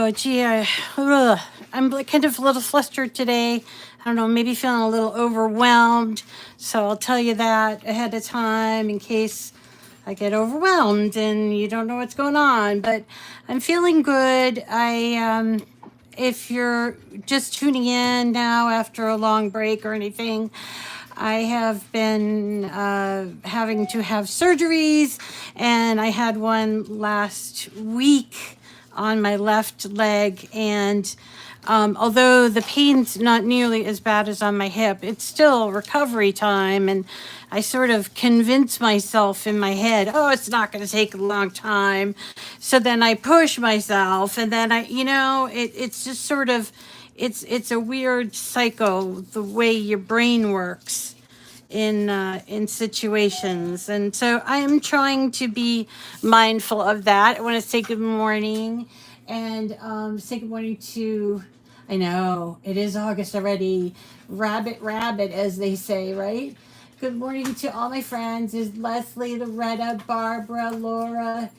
Oh, gee, I'm like kind of a little flustered today. I don't know, maybe feeling a little overwhelmed. So I'll tell you that ahead of time in case I get overwhelmed and you don't know what's going on. But I'm feeling good. If you're just tuning in now after a long break or anything, I have been having to have surgeries, and I had one last week on my left leg. And although the pain's not nearly as bad as on my hip, it's still recovery time. And I sort of convince myself in my head, oh, it's not going to take a long time. So then I push myself, and then it's just sort of, it's a weird cycle the way your brain works in situations. And so I am trying to be mindful of that. I want to say good morning, and say good morning to, I know it is August already, rabbit as they say, right? Good morning to all my friends. Is Leslie, Loretta, Barbara, Laura,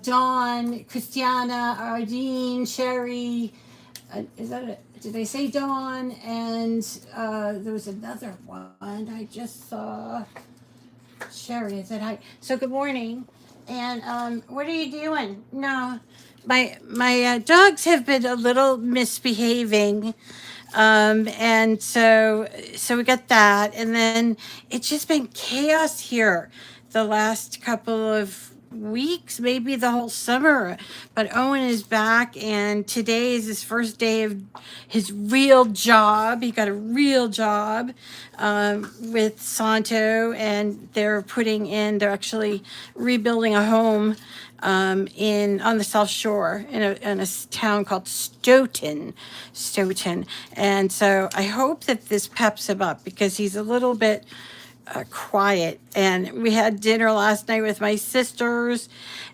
Dawn, Christiana, Ardine, Sherry, is that it? Did I say Dawn? And there was another one I just saw. Sherry, I said hi. So good morning. And what are you doing? No, my dogs have been a little misbehaving, and so we got that, and then it's just been chaos here the last couple of weeks, maybe the whole summer. But Owen is back, and today is his first day of his real job. He got a real job with Santo, and they're actually rebuilding a home in on the South Shore in a town called Stoughton. And so I hope that this peps him up because he's a little bit quiet. And we had dinner last night with my sisters,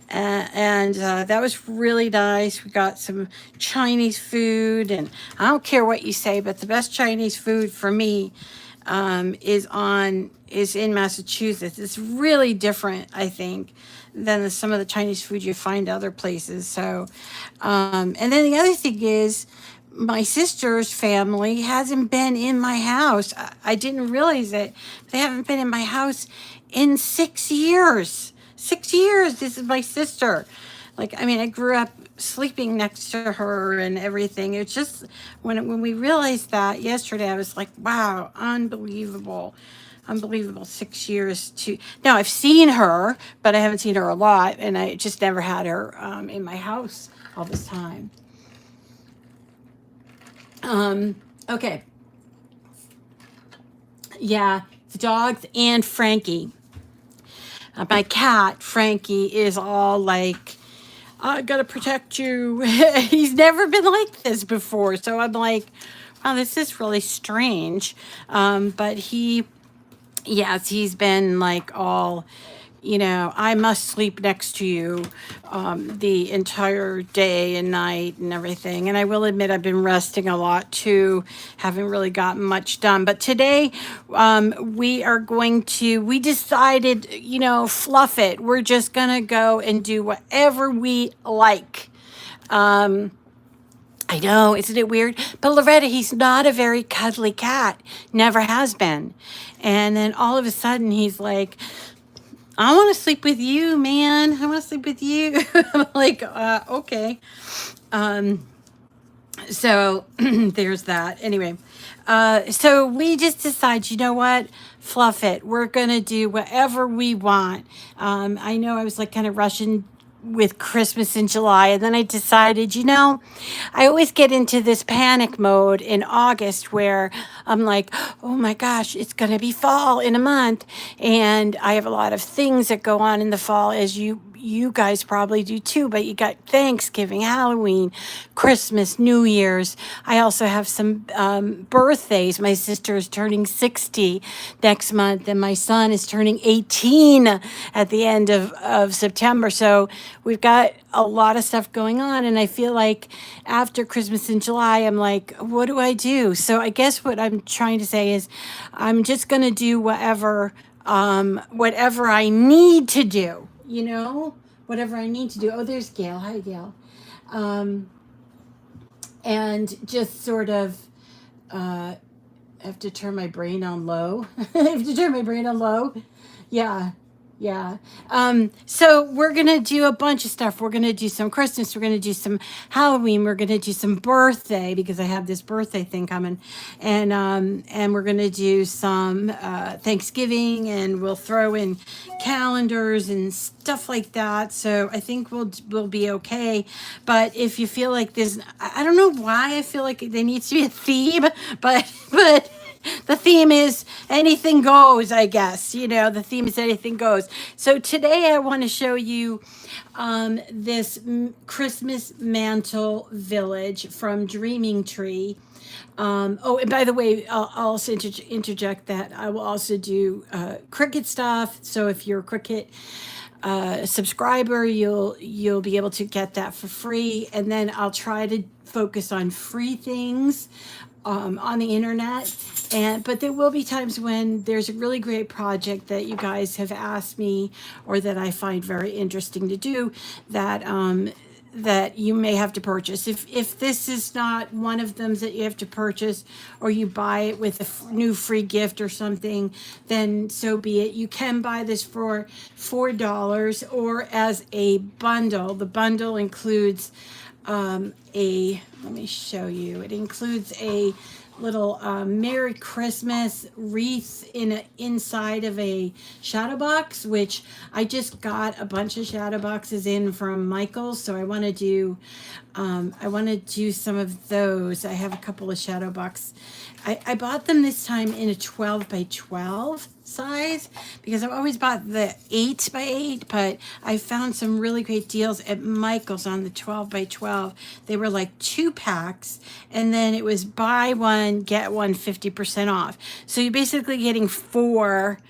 and that was really nice. We got some Chinese food, and I don't care what you say, but the best Chinese food for me is in Massachusetts. It's really different, I think, than some of the Chinese food you find other places. So, and then the other thing is, my sister's family hasn't been in my house. I didn't realize it. They haven't been in my house in 6 years. 6 years. This is my sister. Like, I mean, I grew up sleeping next to her and everything. It's just when we realized that yesterday, I was like, wow, unbelievable. Unbelievable. 6 years to now. I've seen her, but I haven't seen her a lot, and I just never had her in my house all this time. Okay. Yeah, the dogs and Frankie. My cat, Frankie, is all like, I gotta protect you. He's never been like this before. So I'm like, wow, this is really strange. But yes, he's been like all, I must sleep next to you the entire day and night and everything. And I will admit I've been resting a lot too, haven't really gotten much done. But today we decided, fluff it. We're just going to go and do whatever we like. I know, isn't it weird? But Loretta, he's not a very cuddly cat, never has been. And then all of a sudden he's like, I want to sleep with you, man. I want to sleep with you. I'm like, okay. So there's that. Anyway, so we just decide, you know what? Fluff it. We're going to do whatever we want. I know I was like kind of rushing with Christmas in July. And then I decided, I always get into this panic mode in August where I'm like, oh my gosh, it's going to be fall in a month. And I have a lot of things that go on in the fall, as you guys probably do too, but you got Thanksgiving, Halloween, Christmas, New Year's. I also have some birthdays. My sister is turning 60 next month, and my son is turning 18 at the end of September. So we've got a lot of stuff going on, and I feel like after Christmas in July, I'm like, what do I do? So I guess what I'm trying to say is I'm just going to do whatever I need to do, whatever I need to do. Oh, there's Gail. Hi, Gail. and just sort of I have to turn my brain on low. I have to turn my brain on low. Yeah. Yeah. So we're gonna do a bunch of stuff. We're gonna do some Christmas. We're gonna do some Halloween. We're gonna do some birthday because I have this birthday thing coming, and we're gonna do some Thanksgiving, and we'll throw in calendars and stuff like that. So I think we'll be okay. But if you feel like there's, I don't know why I feel like there needs to be a theme, but the theme is anything goes, I guess. The theme is anything goes. So today I want to show you this Christmas mantle village from Dreaming Tree. Oh, and by the way, I'll also interject that I will also do Cricut stuff. So if you're a Cricut subscriber, you'll be able to get that for free. And then I'll try to focus on free things on the internet. But there will be times when there's a really great project that you guys have asked me, or that I find very interesting to do, that you may have to purchase. If this is not one of them that you have to purchase, or you buy it with a new free gift or something, then so be it. You can buy this for $4 or as a bundle. The bundle includes let me show you. It includes a little Merry Christmas wreath inside of a shadow box, which I just got a bunch of shadow boxes in from Michael's. So I want to do some of those. I have a couple of shadow box. I bought them this time in a 12 by 12 size because I've always bought the 8 by 8, but I found some really great deals at Michael's on the 12 by 12. They were like 2 packs, and then it was buy one, get one 50% off. So you're basically getting 4,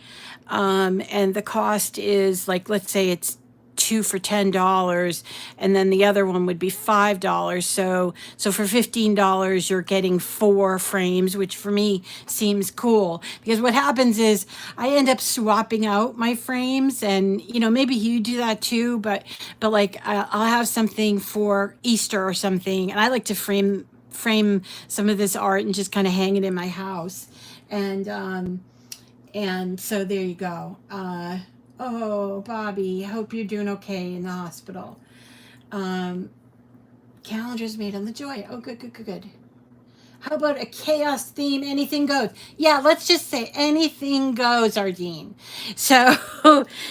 and the cost is like, let's say it's 2 for $10, and then the other one would be $5. So for $15 you're getting 4 frames, which for me seems cool, because what happens is I end up swapping out my frames, and maybe you do that too, but like I'll have something for Easter or something, and I like to frame some of this art and just kind of hang it in my house. And so there you go. Oh, Bobby, hope you're doing okay in the hospital. Calendars made on the joy. Oh, good. How about a chaos theme? Anything goes. Yeah, let's just say anything goes, Ardeen. So,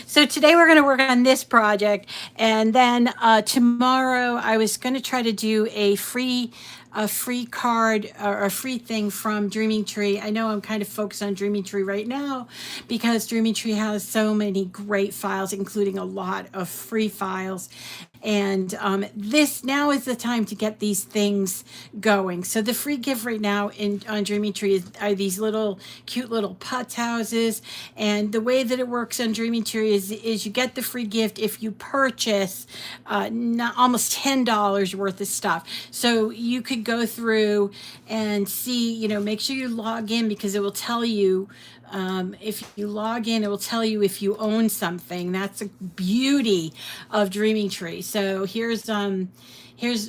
so today we're going to work on this project, and then tomorrow I was going to try to do a free card or a free thing from Dreaming Tree. I know I'm kind of focused on Dreaming Tree right now because Dreaming Tree has so many great files, including a lot of free files. And this now is the time to get these things going. So the free gift right now on Dreaming Tree are these little cute little putz houses. And the way that it works on Dreaming Tree is you get the free gift if you purchase almost $10 worth of stuff. So you could go through and see, make sure you log in, because it will tell you if you log in, it will tell you if you own something. That's a beauty of Dreaming Tree. So here's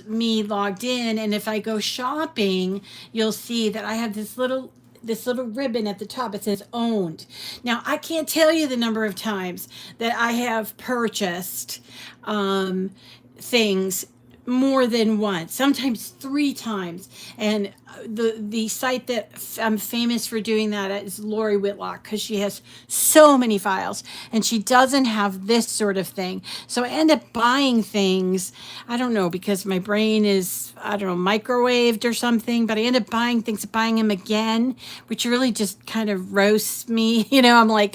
me logged in, and if I go shopping, you'll see that I have this little ribbon at the top. It says owned. Now I can't tell you the number of times that I have purchased things more than once, sometimes 3 times. And the site that I'm famous for doing that at is Lori Whitlock, because she has so many files and she doesn't have this sort of thing. So I end up buying things, I don't know, because my brain is, I don't know, microwaved or something, but I end up buying them again, which really just kind of roasts me. I'm like,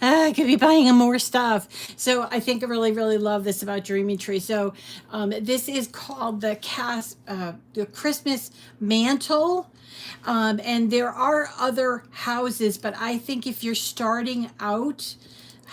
I could be buying more stuff. So I think I really, really love this about Dreaming Tree. So this is called the Christmas mantle. And there are other houses, but I think if you're starting out,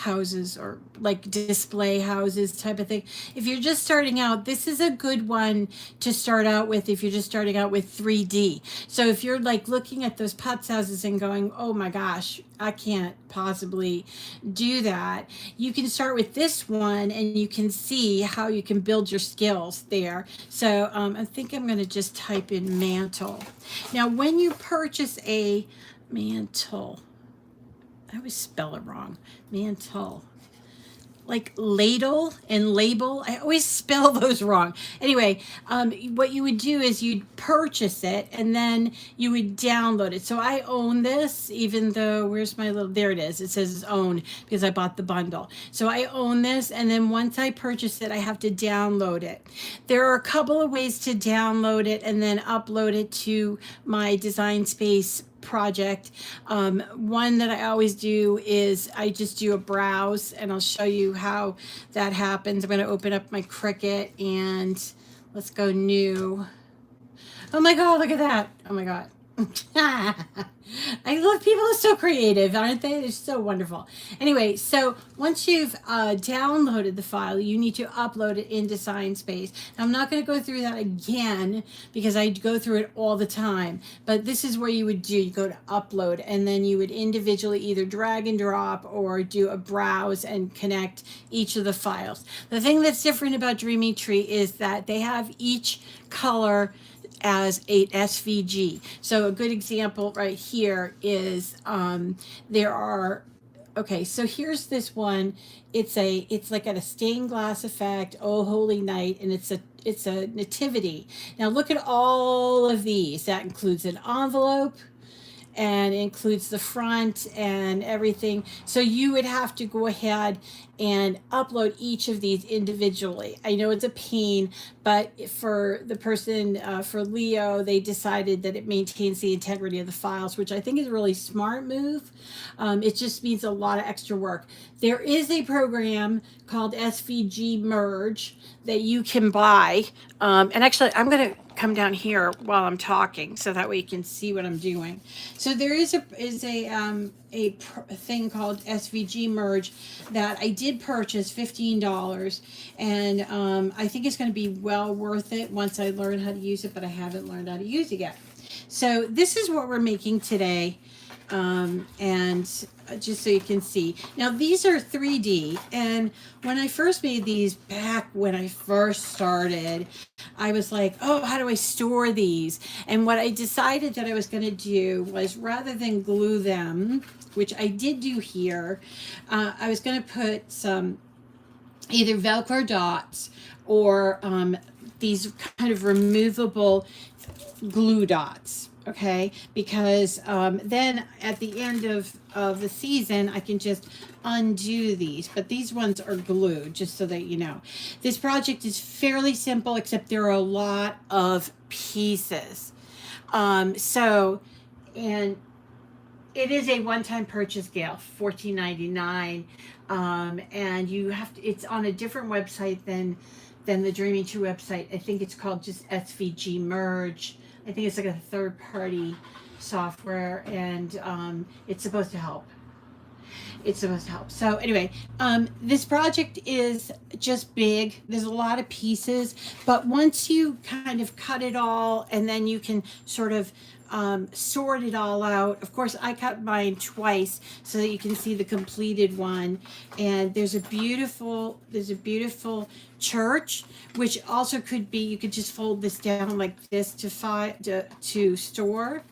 houses or like display houses type of thing. If you're just starting out, this is a good one to start out with if you're just starting out with 3D. So if you're like looking at those Putz houses and going, oh my gosh, I can't possibly do that, you can start with this one and you can see how you can build your skills there. So I think I'm going to just type in mantle. Now, when you purchase a mantle, I always spell it wrong. Mantle. Like ladle and label. I always spell those wrong. Anyway, what you would do is you'd purchase it and then you would download it. So I own this, even though, where's my little, there it is. It says own because I bought the bundle. So I own this, and then once I purchase it, I have to download it. There are a couple of ways to download it and then upload it to my Design Space project. One that I always do is I just do a browse, and I'll show you how that happens. I'm going to open up my Cricut and let's go new. Oh my God, look at that. Oh my God. I love people are so creative, aren't they? They're so wonderful. Anyway, so once you've downloaded the file, you need to upload it in Design Space. Now, I'm not going to go through that again because I go through it all the time, but this is where you would do, you go to upload, and then you would individually either drag and drop or do a browse and connect each of the files. The thing that's different about Dreamy Tree is that they have each color as a SVG. So a good example right here is there are, okay, so here's this one. It's like a stained glass effect, Oh Holy Night, and it's a nativity. Now look at all of these. That includes an envelope and includes the front and everything. So you would have to go ahead and upload each of these individually. I know it's a pain, but for the person, for Leo, they decided that it maintains the integrity of the files, which I think is a really smart move. It just means a lot of extra work. There is a program called SVG Merge that you can buy. And actually, I'm going to come down here while I'm talking so that way you can see what I'm doing. So there is a thing called SVG Merge that I did purchase, $15, and I think it's going to be well worth it once I learn how to use it, but I haven't learned how to use it yet. So this is what we're making today. And just so you can see. Now these are 3D, and when I first made these back when I first started, I was like, oh, how do I store these? And what I decided that I was going to do was, rather than glue them, which I did do here, I was going to put some either Velcro dots or these kind of removable glue dots. Okay, because then at the end of the season, I can just undo these. But these ones are glued, just so that you know. This project is fairly simple, except there are a lot of pieces. And it is a one-time purchase, Gail, $14.99. And you have to, it's on a different website than the Dreamy Tree website. I think it's called just SVG Merge. I think it's like a third-party software, and it's supposed to help. It's supposed to help. So anyway, this project is just big. There's a lot of pieces, but once you kind of cut it all, and then you can sort of sort it all out. Of course, I cut mine twice so that you can see the completed one. And there's a beautiful church, which also could be, you could just fold this down like this to store.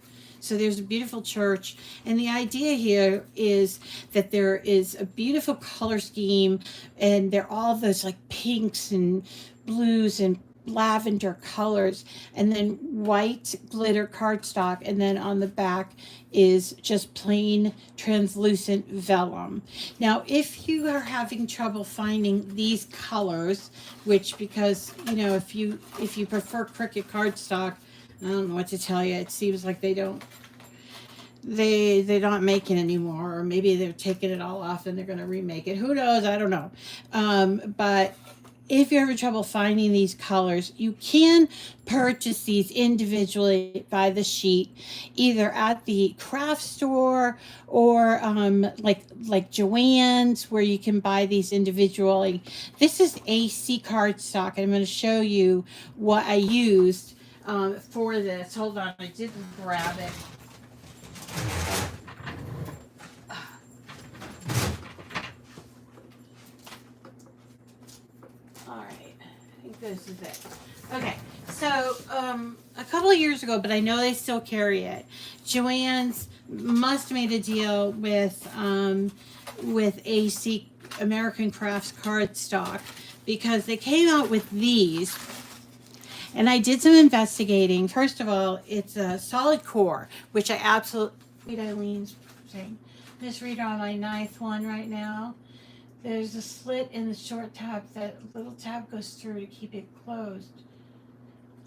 So there's a beautiful church, and the idea here is that there is a beautiful color scheme, and they're all those like pinks and blues and lavender colors, and then white glitter cardstock, and then on the back is just plain translucent vellum. Now, if you are having trouble finding these colors, which, because you know, if you prefer Cricut cardstock, I don't know what to tell you. It seems like they're not making it anymore, or maybe they're taking it all off and they're going to remake it. Who knows? I don't know. But if you're having trouble finding these colors, you can purchase these individually by the sheet, either at the craft store or like Joann's, where you can buy these individually. This is AC cardstock, and I'm going to show you what I used for this. Hold on, I didn't grab it. This is it. Okay, so a couple of years ago, but I know they still carry it. Joann's must have made a deal with AC American Crafts Cardstock, because they came out with these. And I did some investigating. First of all, it's a solid core, which I absolutely. Read Eileen's saying. Just read on my ninth one right now. There's a slit in the short tab that little tab goes through to keep it closed.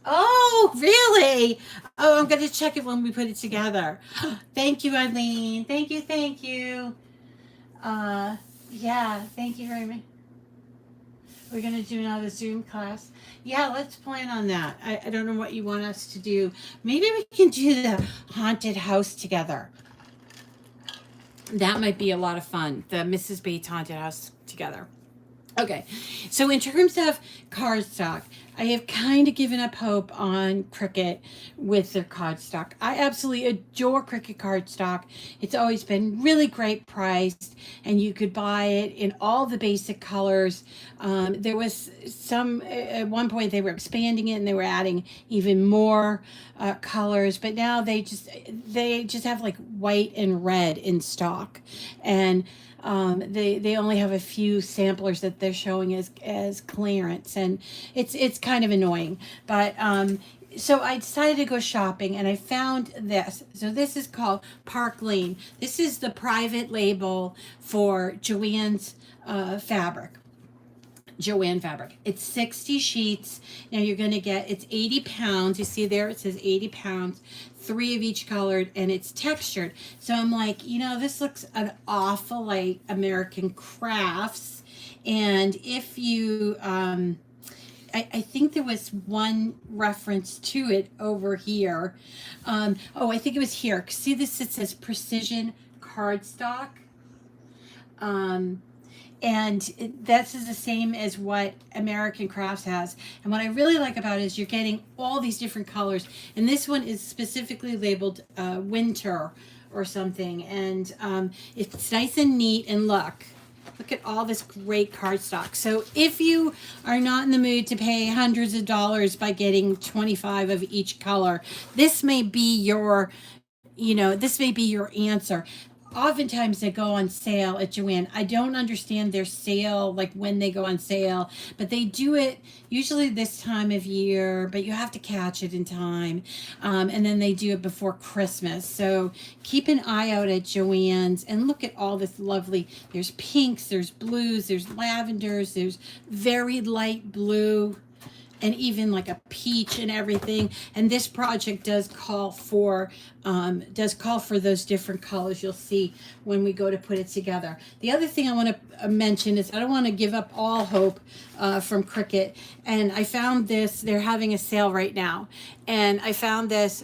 Oh, really? Oh, I'm going to check it when we put it together. Thank you, Eileen. Thank you, thank you. Yeah, thank you very much. We're going to do another Zoom class. Yeah, let's plan on that. I don't know what you want us to do. Maybe we can do the haunted house together. That might be a lot of fun. The Mrs. Bates haunted house together. Okay, so in terms of cardstock, I have kind of given up hope on Cricut with their cardstock. I absolutely adore Cricut cardstock. It's always been really great priced, and you could buy it in all the basic colors. There was some, at one point they were expanding it and they were adding even more colors, but now they just have like white and red in stock. And they only have a few samplers that they're showing as clearance, and it's kind of annoying. But so I decided to go shopping, and I found this. So this is called Park Lane. This is the private label for Joann's fabric. Joann fabric. It's 60 sheets. Now you're going to get, it's 80 pounds. You see there, it says 80 pounds, 3 of each colored, and it's textured. So I'm like, this looks an awful like American Crafts. And if you, I think there was one reference to it over here. I think it was here. See this, it says Precision Cardstock. And this is the same as what American Crafts has. And what I really like about it is you're getting all these different colors. And this one is specifically labeled winter or something. And it's nice and neat. And look at all this great cardstock. So if you are not in the mood to pay hundreds of dollars by getting 25 of each color, this may be your, this may be your answer. Oftentimes they go on sale at Joann. I don't understand their sale, like when they go on sale, but they do it usually this time of year, but you have to catch it in time. And then they do it before Christmas. So keep an eye out at Joann's and look at all this lovely, there's pinks, there's blues, there's lavenders, there's very light blue, and even like a peach and everything. And this project does call for those different colors you'll see when we go to put it together. The other thing I want to mention is I don't want to give up all hope from Cricut. And I found this, they're having a sale right now. And I found this,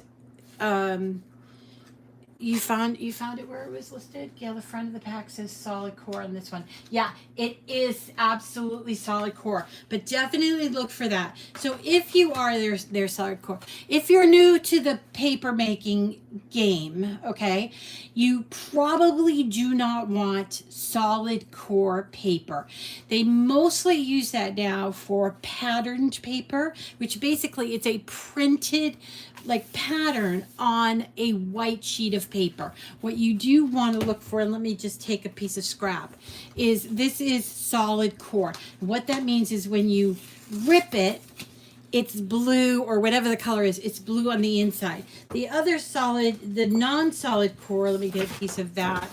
you found it where it was listed? Yeah, the front of the pack says solid core on this one. Yeah, it is absolutely solid core, but definitely look for that. So if you are their solid core, if you're new to the paper making game, okay, you probably do not want solid core paper. They mostly use that now for patterned paper, which basically it's a printed like pattern on a white sheet of paper. What you do want to look for, and let me just take a piece of scrap, is this is solid core. What that means is when you rip it, it's blue, or whatever the color is, it's blue on the inside. The other solid, the non-solid core, let me get a piece of that,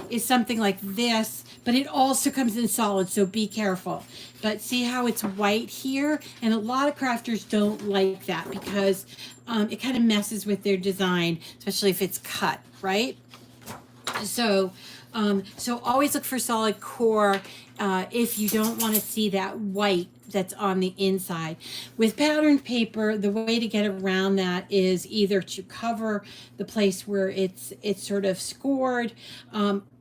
is something like this, but it also comes in solid, so be careful. But see how it's white here? And a lot of crafters don't like that because it kind of messes with their design, especially if it's cut, right? So always look for solid core if you don't want to see that white that's on the inside. With patterned paper, the way to get around that is either to cover the place where it's sort of scored.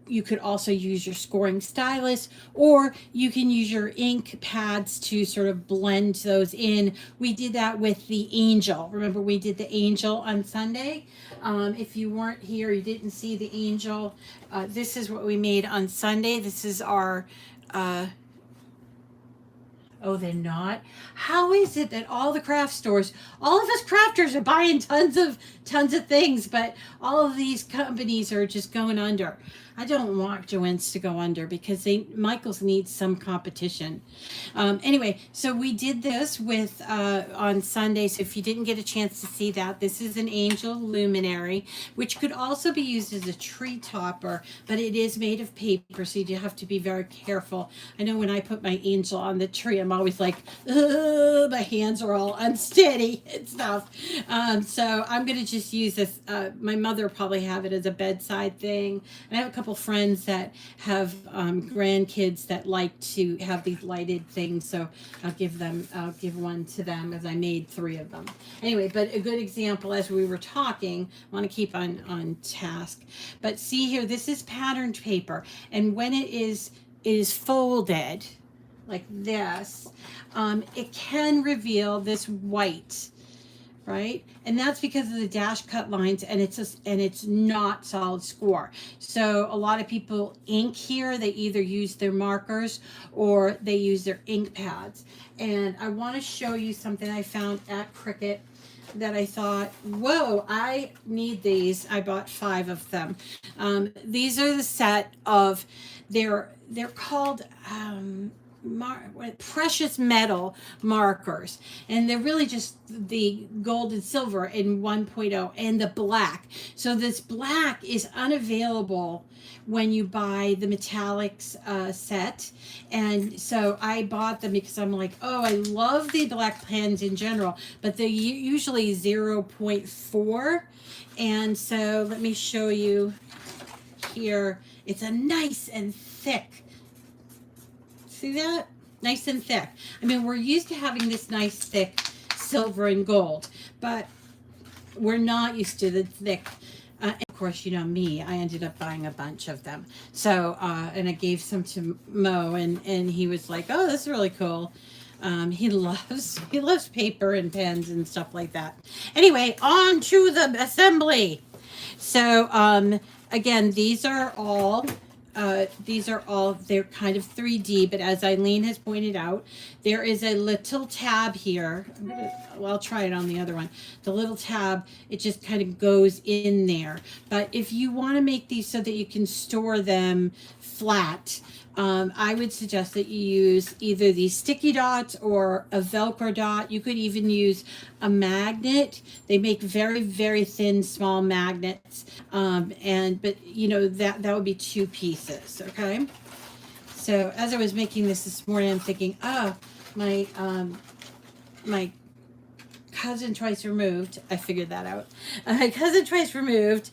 You could also use your scoring stylus, or you can use your ink pads to sort of blend those in. We did that with the angel. Remember, we did the angel on Sunday. If you weren't here, you didn't see the angel. This is what we made on Sunday. This is our oh, they're not? How is it that all the craft stores, all of us crafters are buying tons of things, but all of these companies are just going under? I don't want Joann's to go under because Michael's needs some competition. Anyway, so we did this with on Sunday. So if you didn't get a chance to see that, this is an angel luminary, which could also be used as a tree topper, but it is made of paper, so you have to be very careful. I know when I put my angel on the tree, I'm always like, my hands are all unsteady and stuff. So I'm going to just use this. My mother probably have it as a bedside thing. And I have a couple friends that have grandkids that like to have these lighted things. So I'll give one to them, as I made 3 of them. Anyway, but a good example, as we were talking, I want to keep on task. But see here, this is patterned paper. And when it is folded like this, it can reveal this white, right? And that's because of the dash cut lines, and it's not solid score. So a lot of people ink here. They either use their markers or they use their ink pads. And I want to show you something I found at Cricut that I thought, whoa, I need these. I bought 5 of them. These are the set of, they're called precious metal markers, and they're really just the gold and silver in 1.0 and the black. So this black is unavailable when you buy the metallics set, and so I bought them because I'm like, oh, I love the black pens in general, but they're usually 0.4. And so let me show you here. It's a nice and thick. See that? Nice and thick. I mean, we're used to having this nice thick silver and gold, but we're not used to the thick. Of course, you know me, I ended up buying a bunch of them. So, and I gave some to Mo, and he was like, oh, this is really cool. He loves paper and pens and stuff like that. Anyway, on to the assembly. So, again, these are all, they're kind of 3D, but as Eileen has pointed out, there is a little tab here. I'll try it on the other one. The little tab, it just kind of goes in there. But if you want to make these so that you can store them flat, I would suggest that you use either these sticky dots or a Velcro dot. You could even use a magnet. They make very, very thin, small magnets. But you know, that would be 2 pieces, okay? So as I was making this morning, I'm thinking, oh, my cousin twice removed, I figured that out. Cousin twice removed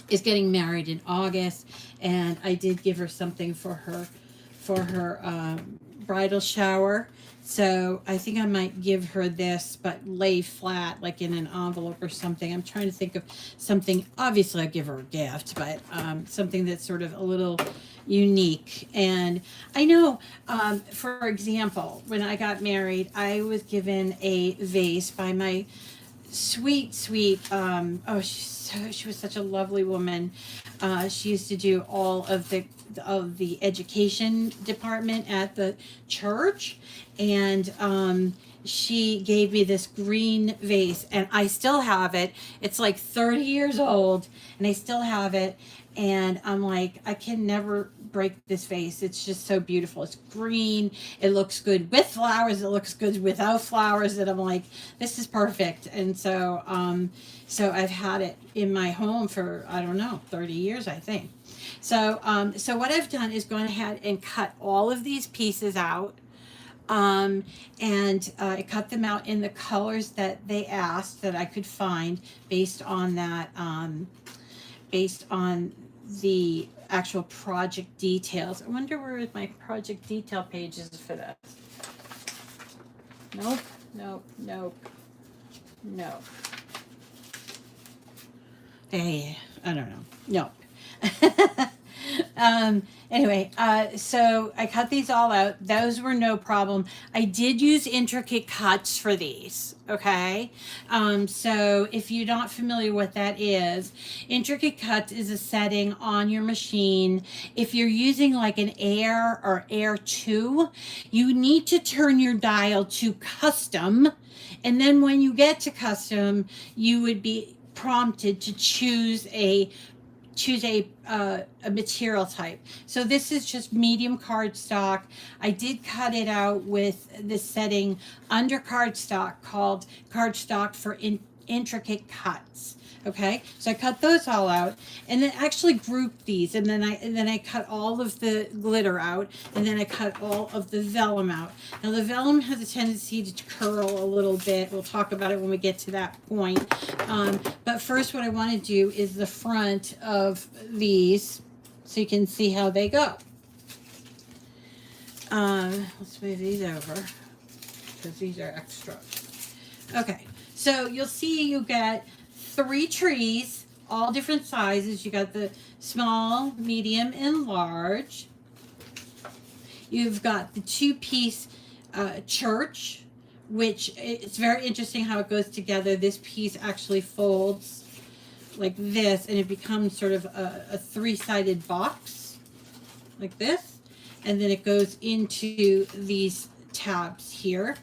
is getting married in August, and I did give her something for her bridal shower. So I think I might give her this, but lay flat, like in an envelope or something. I'm trying to think of something. Obviously, I'd give her a gift, but something that's sort of a little unique. And I know, for example, when I got married, I was given a vase by my sweet, she was such a lovely woman. She used to do all of the education department at the church, and she gave me this green vase, and I still have it. It's like 30 years old, and I still have it. And I'm like, I can never break this vase. It's just so beautiful. It's green. It looks good with flowers. It looks good without flowers. And I'm like, this is perfect. And so, so I've had it in my home for, I don't know, 30 years, I think. So, so what I've done is gone ahead and cut all of these pieces out. And I cut them out in the colors that they asked that I could find based on that, based on the actual project details. I wonder where my project detail page is for this. Nope, nope, nope, nope. Hey, I don't know. Nope. Anyway, so I cut these all out. Those were no problem. I did use intricate cuts for these. Okay. So if you're not familiar what that is, intricate cuts is a setting on your machine. If you're using like an Air or Air 2, you need to turn your dial to custom. And then when you get to custom, you would be prompted to choose a material type. So this is just medium cardstock. I did cut it out with this setting under cardstock called Cardstock for Intricate Cuts. Okay, so I cut those all out, and then actually grouped these, and then I cut all of the glitter out, and then I cut all of the vellum out. Now the vellum has a tendency to curl a little bit. We'll talk about it when we get to that point. But first, what I want to do is the front of these, so you can see how they go. Let's move these over because these are extra. Okay, so you'll see you get 3 trees, all different sizes. You got the small, medium, and large. You've got the 2-piece church, which it's very interesting how it goes together. This piece actually folds like this, and it becomes sort of a 3-sided box like this. And then it goes into these tabs here.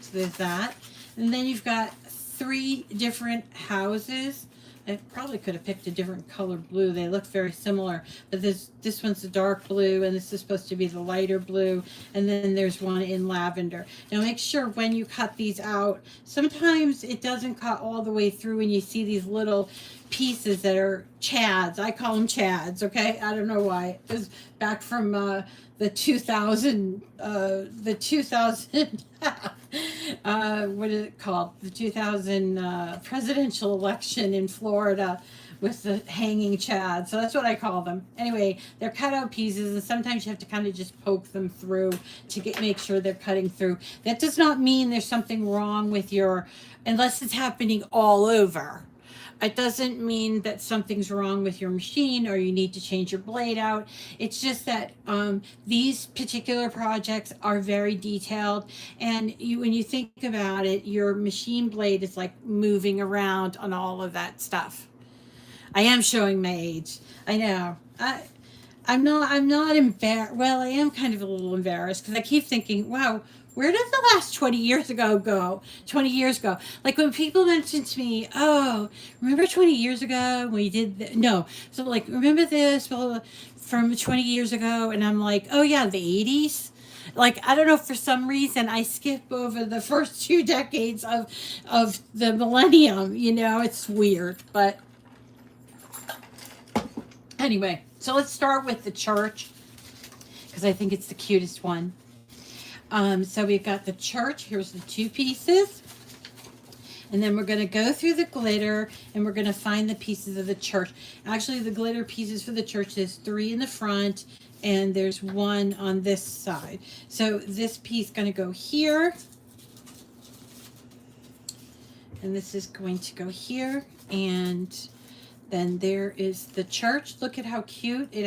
So there's that. And then you've got 3 different houses. I probably could have picked a different color blue. They look very similar, but this one's the dark blue, and this is supposed to be the lighter blue, and then there's one in lavender. Now make sure when you cut these out, sometimes it doesn't cut all the way through, and you see these little pieces that are chads. I call them chads, okay? I don't know why. It was back from the 2000 what is it called? The 2000 presidential election in Florida with the hanging chad. So that's what I call them. Anyway, they're cut out pieces, and sometimes you have to kind of just poke them through to make sure they're cutting through. That does not mean there's something wrong with unless it's happening all over. It doesn't mean that something's wrong with your machine or you need to change your blade out. It's just that these particular projects are very detailed, and when you think about it, your machine blade is like moving around on all of that stuff. I am showing my age. I know. I'm not embarrassed. Well, I am kind of a little embarrassed because I keep thinking, wow, where did the last 20 years ago go? 20 years ago. Like when people mention to me, oh, remember 20 years ago when we did no. So like, remember this from 20 years ago? And I'm like, oh yeah, the 80s. Like, I don't know, for some reason I skip over the first 2 decades of the millennium, it's weird. But anyway, so let's start with the church because I think it's the cutest one. So we've got the church. Here's the 2 pieces. And then we're going to go through the glitter, and we're going to find the pieces of the church. Actually, the glitter pieces for the church, there's 3 in the front, and there's 1 on this side. So this piece is going to go here. And this is going to go here. And then there is the church. Look at how cute it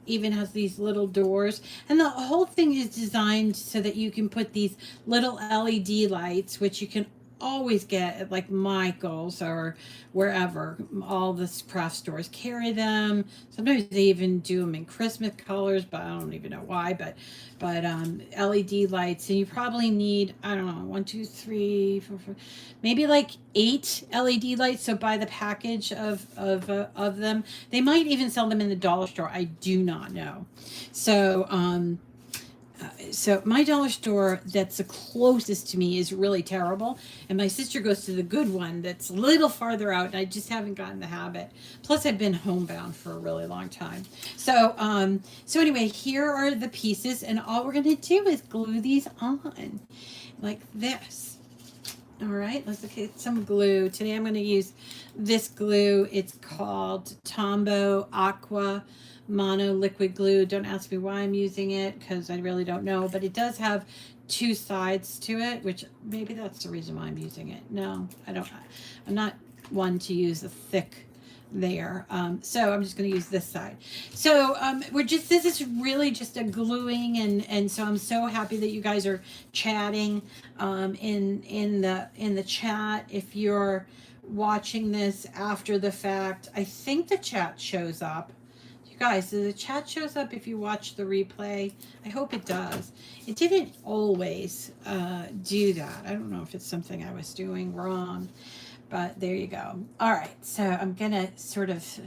even has these little doors, and the whole thing is designed so that you can put these little LED lights, which you can always get at like Michael's or wherever. All the craft stores carry them. Sometimes they even do them in Christmas colors, but I don't even know why. But LED lights, and you probably need, I don't know, 1, 2, 3, 4, maybe like 8 LED lights. So buy the package of them. They might even sell them in the dollar store. I do not know. So my dollar store that's the closest to me is really terrible, and my sister goes to the good one that's a little farther out, and I just haven't gotten the habit. Plus, I've been homebound for a really long time. So anyway, here are the pieces, and all we're going to do is glue these on like this. All right, let's look at some glue. Today I'm going to use this glue. It's called Tombow Aqua mono liquid glue. Don't ask me why I'm using it, because I really don't know, but it does have two sides to it, which maybe that's the reason why I'm using it. No, I don't. I'm not one to use a thick there. So I'm just going to use this side. So this is really just a gluing, and so I'm so happy that you guys are chatting in the chat. If you're watching this after the fact, I think the chat shows up. You guys, the chat shows up if you watch the replay. I hope it does. It didn't always do that. I don't know if it's something I was doing wrong, but there you go. All right, so I'm gonna sort of,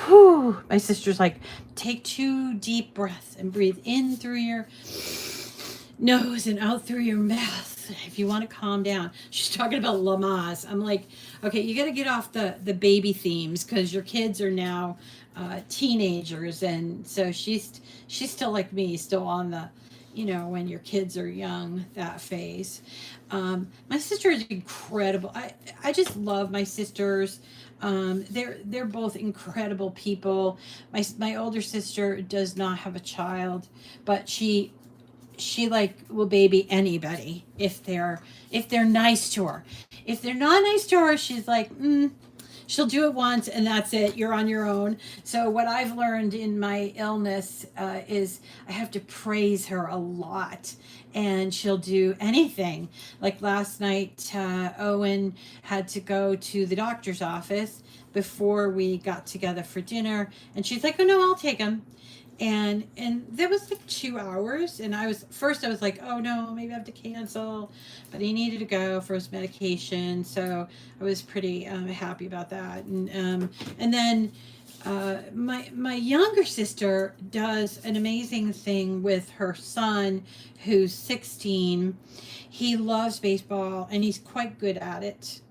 whew, my sister's like, take 2 deep breaths and breathe in through your nose and out through your mouth if you want to calm down. She's talking about Lamaze. I'm like, okay, you got to get off the baby themes, because your kids are now teenagers, and so she's still like me, still on the, when your kids are young, that phase. My sister is incredible. I just love my sisters. They're both incredible people. My older sister does not have a child, but she like will baby anybody if they're nice to her. If they're not nice to her, she's like, she'll do it once and that's it. You're on your own. So what I've learned in my illness is I have to praise her a lot, and she'll do anything. Like last night, Owen had to go to the doctor's office before we got together for dinner, and she's like, oh no, I'll take him. And there was like 2 hours, and I was like, oh no, maybe I have to cancel, but he needed to go for his medication, so I was pretty happy about that. And then my younger sister does an amazing thing with her son, who's 16. He loves baseball and he's quite good at it.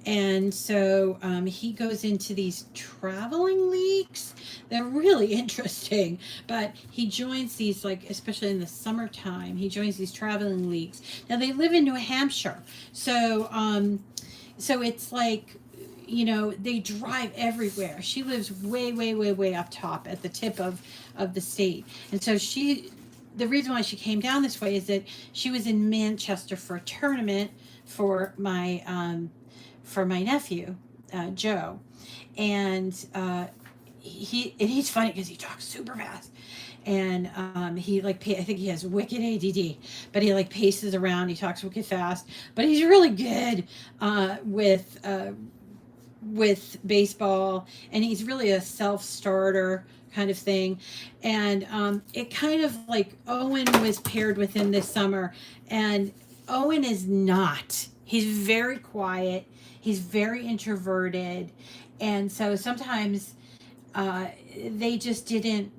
And so he goes into these traveling leagues. They're really interesting, but he joins these, like, especially in the summertime, he joins these traveling leagues. Now they live in New Hampshire. So, so it's like, they drive everywhere. She lives way, way, way, way up top at the tip of the state. And so the reason why she came down this way is that she was in Manchester for a tournament for my nephew, Joe. And he's funny because he talks super fast. And he I think he has wicked ADD, but he paces around. He talks wicked fast, but he's really good with baseball, and he's really a self-starter kind of thing. And it kind of Owen was paired with him this summer, and Owen is not. He's very quiet. He's very introverted, and so sometimes they just didn't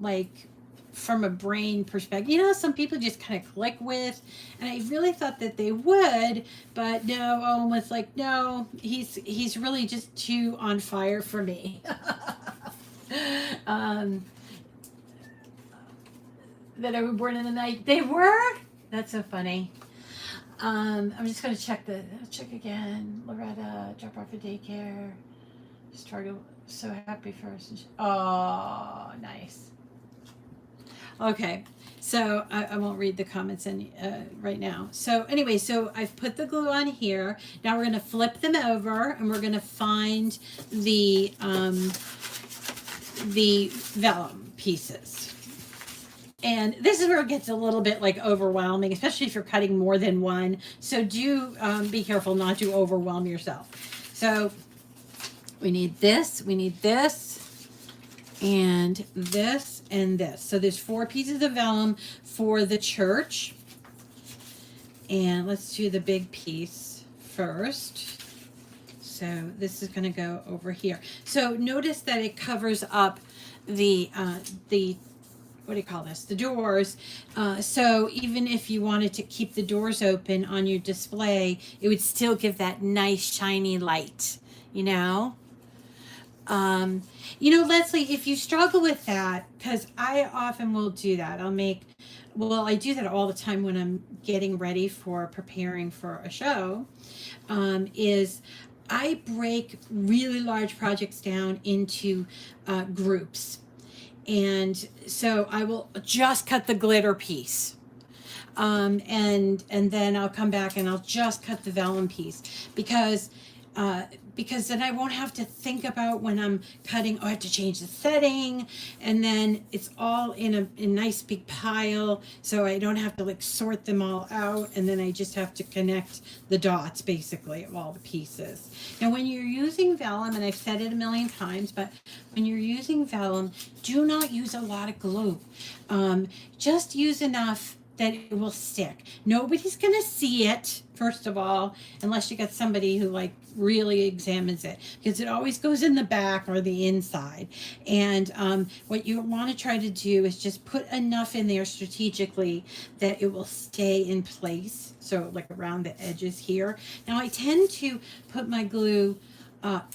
from a brain perspective. Some people just kind of click with, and I really thought that they would, but no, Owen was like, no, he's really just too on fire for me. That I was born in the night. They were? That's so funny. I'm just going to check again. Loretta, drop off at daycare. Struggle. So happy for us. Oh, nice. Okay, so I won't read the comments right now. So anyway, so I've put the glue on here. Now we're going to flip them over, and we're going to find the vellum pieces. And this is where it gets a little bit overwhelming, especially if you're cutting more than one. So do be careful not to overwhelm yourself. So we need this, and this, and this. So there's 4 pieces of vellum for the church. And let's do the big piece first. So this is going to go over here. So notice that it covers up the what do you call this? The doors. So even if you wanted to keep the doors open on your display, it would still give that nice shiny light, Leslie, if you struggle with that, because I often will do that. I do that all the time when I'm getting ready for preparing for a show, is I break really large projects down into groups. And so I will just cut the glitter piece. And then I'll come back and I'll just cut the vellum piece because uh, because then I won't have to think about when I'm cutting. Oh, I have to change the setting, and then it's all in a nice big pile, so I don't have to like sort them all out, and then I just have to connect the dots basically of all the pieces. Now, when you're using vellum, and I've said it a million times, but when you're using vellum, do not use a lot of glue. Just use enough that it will stick. Nobody's gonna see it, first of all, unless you got somebody who like really examines it, because it always goes in the back or the inside. And what you want to try to do is just put enough in there strategically that it will stay in place. So like around the edges here. Now I tend to put my glue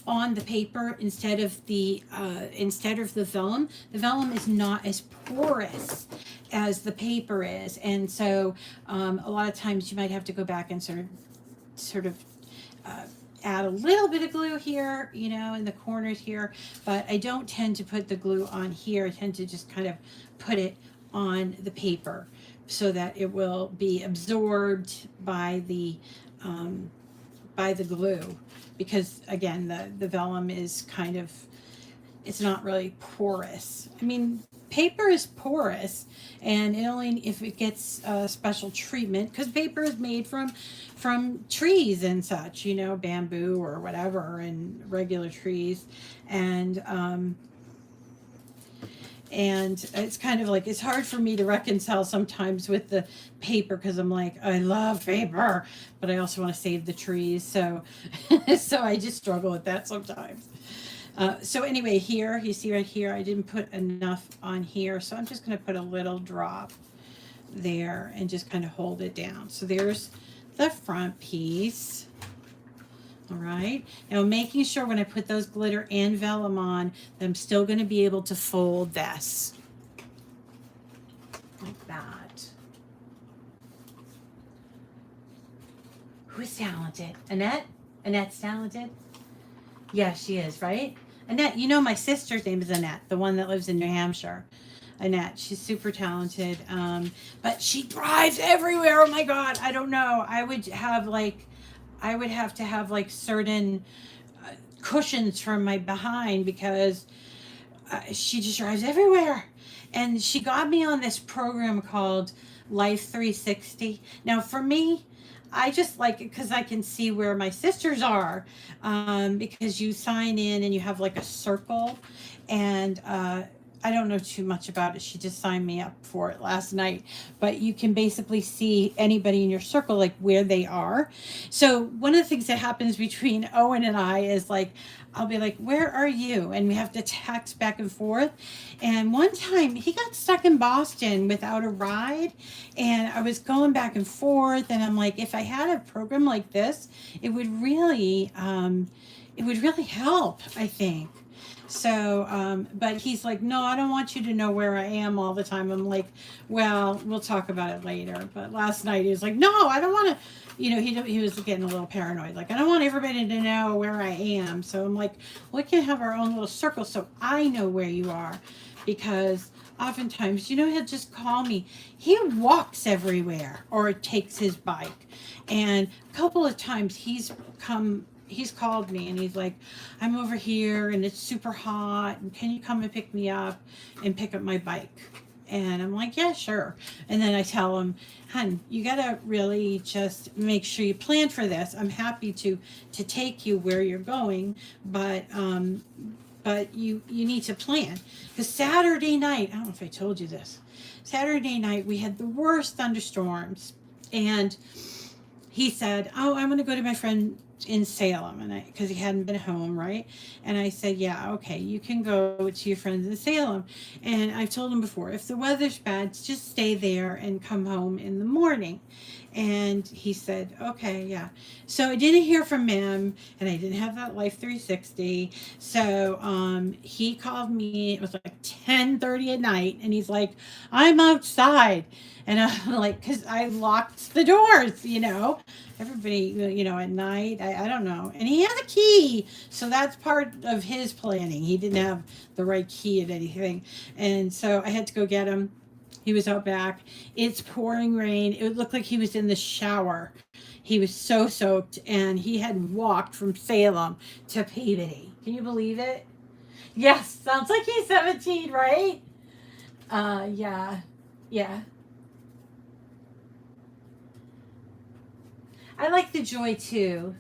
on the paper instead of the vellum. The vellum is not as porous as the paper is, and so a lot of times you might have to go back and sort of uh, add a little bit of glue here, you know, in the corners here. But I don't tend to put the glue on here. I tend to just kind of put it on the paper so that it will be absorbed by the glue, because again the vellum is kind of, it's not really porous. I mean, paper is porous, and it only if it gets special treatment, because paper is made from trees and such, you know, bamboo or whatever, and regular trees, and it's kind of like, it's hard for me to reconcile sometimes with the paper, because I'm like, I love paper, but I also want to save the trees. So so I just struggle with that sometimes. So anyway, here, you see right here, I didn't put enough on here, so I'm just going to put a little drop there and just kind of hold it down. So there's the front piece. All right, now making sure when I put those glitter and vellum on, that I'm still going to be able to fold this like that. Who's talented? Annette? Annette's talented? Yeah, she is, right? Annette, you know my sister's name is Annette, the one that lives in New Hampshire. Annette, she's super talented, but she drives everywhere. Oh my God, I don't know. I would have to have like certain cushions from my behind, because she just drives everywhere. And she got me on this program called Life 360. Now, for me, I just like it because I can see where my sisters are, because you sign in and you have like a circle, and I don't know too much about it. She just signed me up for it last night. But you can basically see anybody in your circle, like where they are. So one of the things that happens between Owen and I is like, I'll be like, where are you? And we have to text back and forth. And one time he got stuck in Boston without a ride. And I was going back and forth. And I'm like, if I had a program like this, it would really help, I think. So, but he's like, no, I don't want you to know where I am all the time. I'm like, well, we'll talk about it later. But last night he was like, no, I don't want to, you know, he was getting a little paranoid. Like, I don't want everybody to know where I am. So I'm like, we can have our own little circle so I know where you are. Because oftentimes, you know, he'll just call me. He walks everywhere or takes his bike. And a couple of times he's called me and he's like, I'm over here and it's super hot, and can you come and pick me up and pick up my bike? And I'm like, yeah, sure. And then I tell him, hun, you gotta really just make sure you plan for this. I'm happy to take you where you're going, but you need to plan. Because Saturday night, I don't know if I told you this, Saturday night we had the worst thunderstorms, and he said, oh, I'm gonna go to my friend in Salem, and because he hadn't been home, right? And I said, yeah, okay, you can go to your friends in Salem. And I've told him before, if the weather's bad, just stay there and come home in the morning. And he said, okay, yeah. So I didn't hear from him, and I didn't have that Life 360. So he called me. It was like 10:30 at night, and he's like, I'm outside. And I'm like, because I locked the doors, you know. Everybody, you know, at night, I I don't know. And he has a key, so that's part of his planning. He didn't have the right key at anything. And so I had to go get him. He was out back. It's pouring rain. It looked like he was in the shower. He was so soaked, and he had walked from Salem to Peabody. Can you believe it? Yes, sounds like he's 17, right? Yeah. Yeah. I like the joy too.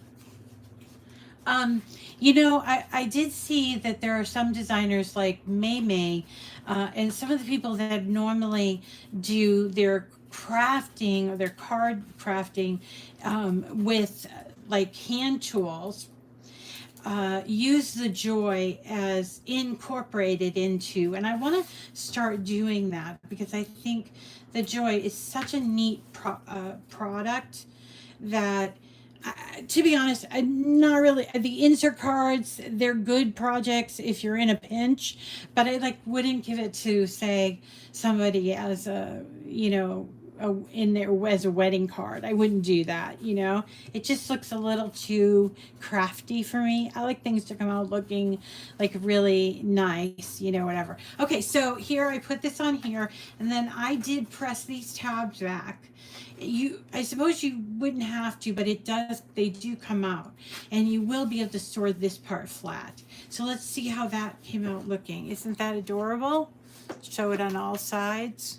Um, I did see that there are some designers like May May, and some of the people that normally do their crafting or their card crafting with like hand tools, use the joy as incorporated into, and I want to start doing that because I think the joy is such a neat product that to be honest, I'm not really the insert cards. They're good projects if you're in a pinch, but I like wouldn't give it to say somebody as in there as a wedding card. I wouldn't do that. It just looks a little too crafty for me. I like things to come out looking like really nice. Whatever. Okay, so here I put this on here, and then I did press these tabs back. I suppose you wouldn't have to, but they do come out, and you will be able to store this part flat. So let's see how that came out looking. Isn't that adorable? Show it on all sides.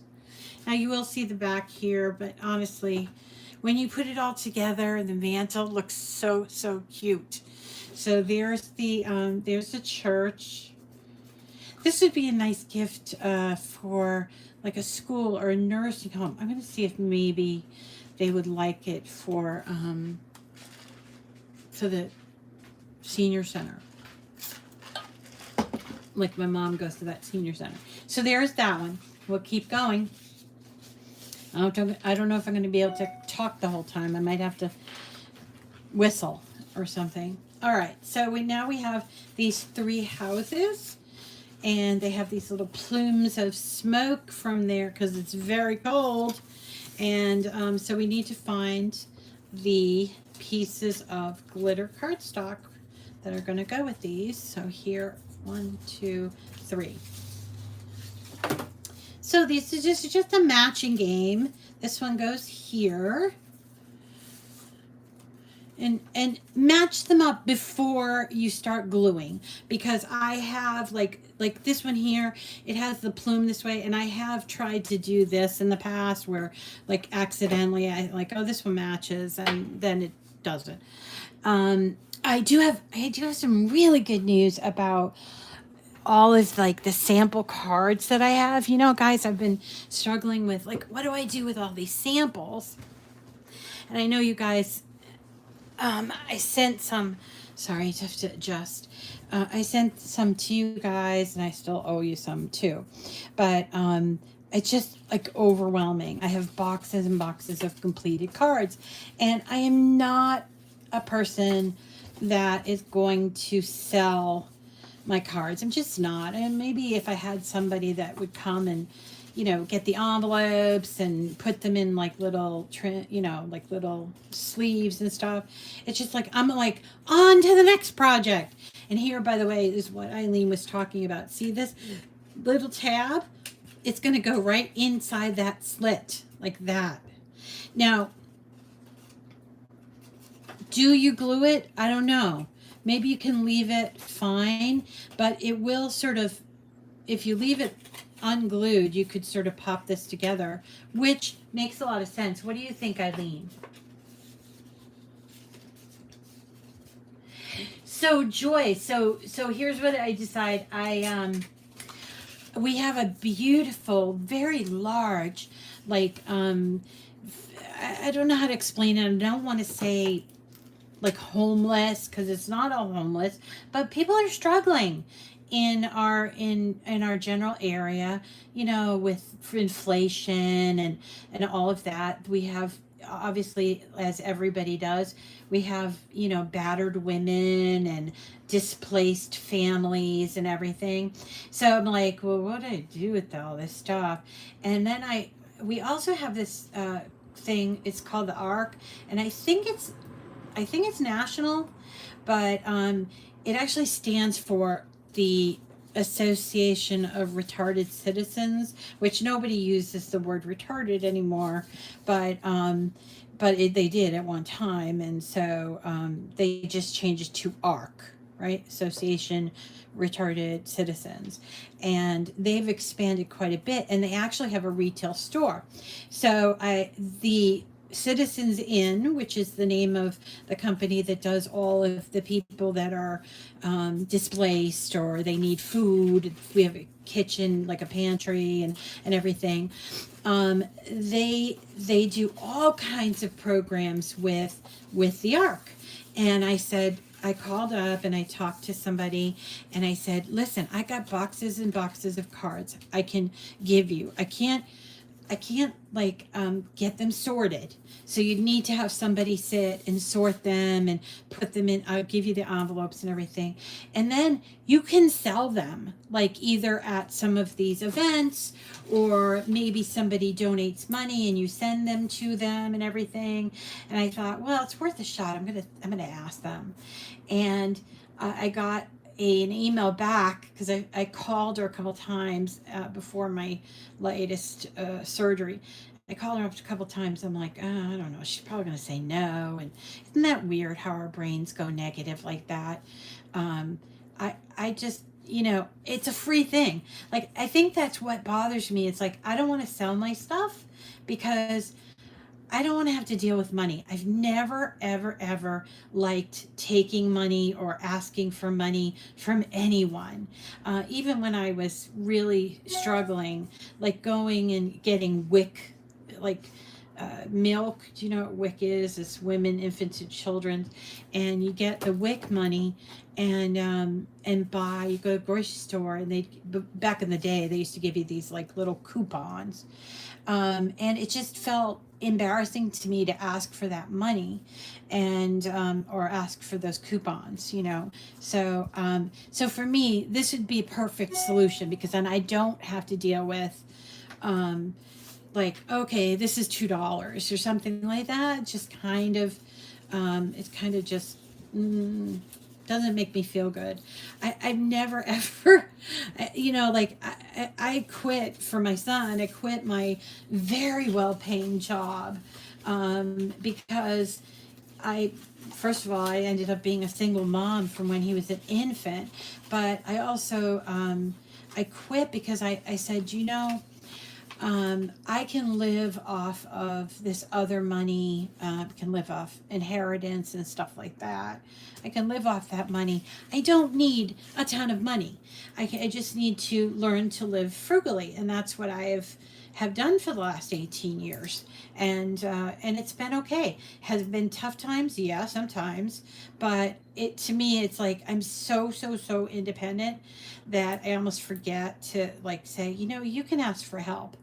Now you will see the back here, but honestly, when you put it all together, the mantle looks so, so cute. So there's the church. This would be a nice gift for like a school or a nursing home. I'm going to see if maybe they would like it for the senior center. Like my mom goes to that senior center. So there's that one. We'll keep going. I don't know if I'm going to be able to talk the whole time. I might have to whistle or something. All right. So now we have these 3 houses. And they have these little plumes of smoke from there because it's very cold. And so we need to find the pieces of glitter cardstock that are going to go with these. So here, 1, 2, 3. So this is just a matching game. This one goes here. And match them up before you start gluing, because I have like this one here, it has the plume this way, and I have tried to do this in the past where like accidentally I like, oh, this one matches, and then it doesn't. I do have some really good news about all of like the sample cards that I have. Guys, I've been struggling with like, what do I do with all these samples? And I know you guys, I sent some, sorry, I have to adjust. I sent some to you guys, and I still owe you some too. But it's just like overwhelming. I have boxes and boxes of completed cards, and I am not a person that is going to sell my cards. I'm just not. And maybe if I had somebody that would come and get the envelopes and put them in like little, like little sleeves and stuff. It's just like, I'm like, on to the next project. And here, by the way, is what Eileen was talking about. See this little tab? It's going to go right inside that slit, like that. Now, do you glue it? I don't know. Maybe you can leave it fine, but it will sort of, if you leave it unglued, you could sort of pop this together, which makes a lot of sense. What do you think, Eileen? So Joy, so here's what I decide. We have a beautiful, very large, like I don't know how to explain it. I don't want to say like homeless, because it's not all homeless, but people are struggling in our general area, with inflation and all of that. We have, obviously, as everybody does, we have, battered women and displaced families and everything. So I'm like, well, what do I do with all this stuff? And then we also have this thing, it's called the ARC, and I think it's I think it's national, but it actually stands for the Association of Retarded Citizens, which nobody uses the word retarded anymore, but they did at one time, and so they just changed it to ARC, right? Association Retarded Citizens, and they've expanded quite a bit, and they actually have a retail store. So the Citizens Inn, which is the name of the company that does all of the people that are displaced or they need food. We have a kitchen, like a pantry and everything. They do all kinds of programs with the ARC. And I called up and I talked to somebody and I said, listen, I got boxes and boxes of cards I can give you. I can't like get them sorted. So you need to have somebody sit and sort them and put them in. I'll give you the envelopes and everything. And then you can sell them like either at some of these events or maybe somebody donates money and you send them to them and everything. And I thought, well, it's worth a shot. I'm going to ask them. And I got an email back because I called her a couple times before my latest surgery. I called her up a couple times. I'm like, oh, I don't know. She's probably going to say no. And isn't that weird how our brains go negative like that? I just, it's a free thing. Like, I think that's what bothers me. It's like, I don't want to sell my stuff because I don't want to have to deal with money. I've never, ever, ever liked taking money or asking for money from anyone. Even when I was really struggling, like going and getting WIC, like milk. Do you know what WIC is? It's women, infants, and children. And you get the WIC money and buy, you go to the grocery store and back in the day, they used to give you these like little coupons. And it just felt embarrassing to me to ask for that money and or ask for those coupons, so for me this would be a perfect solution because then I don't have to deal with like, okay, this is $2 or something like that. It's just kind of it's kind of just doesn't make me feel good. I've never ever, I quit for my son. I quit my very well paying job because first of all, I ended up being a single mom from when he was an infant. But I also, I quit because I said, I can live off of this other money, can live off inheritance and stuff like that. I can live off that money. I don't need a ton of money. I just need to learn to live frugally. And that's what I have done for the last 18 years. And it's been okay. Has it been tough times? Yeah, sometimes. But to me, it's like I'm so independent that I almost forget to like say, you can ask for help.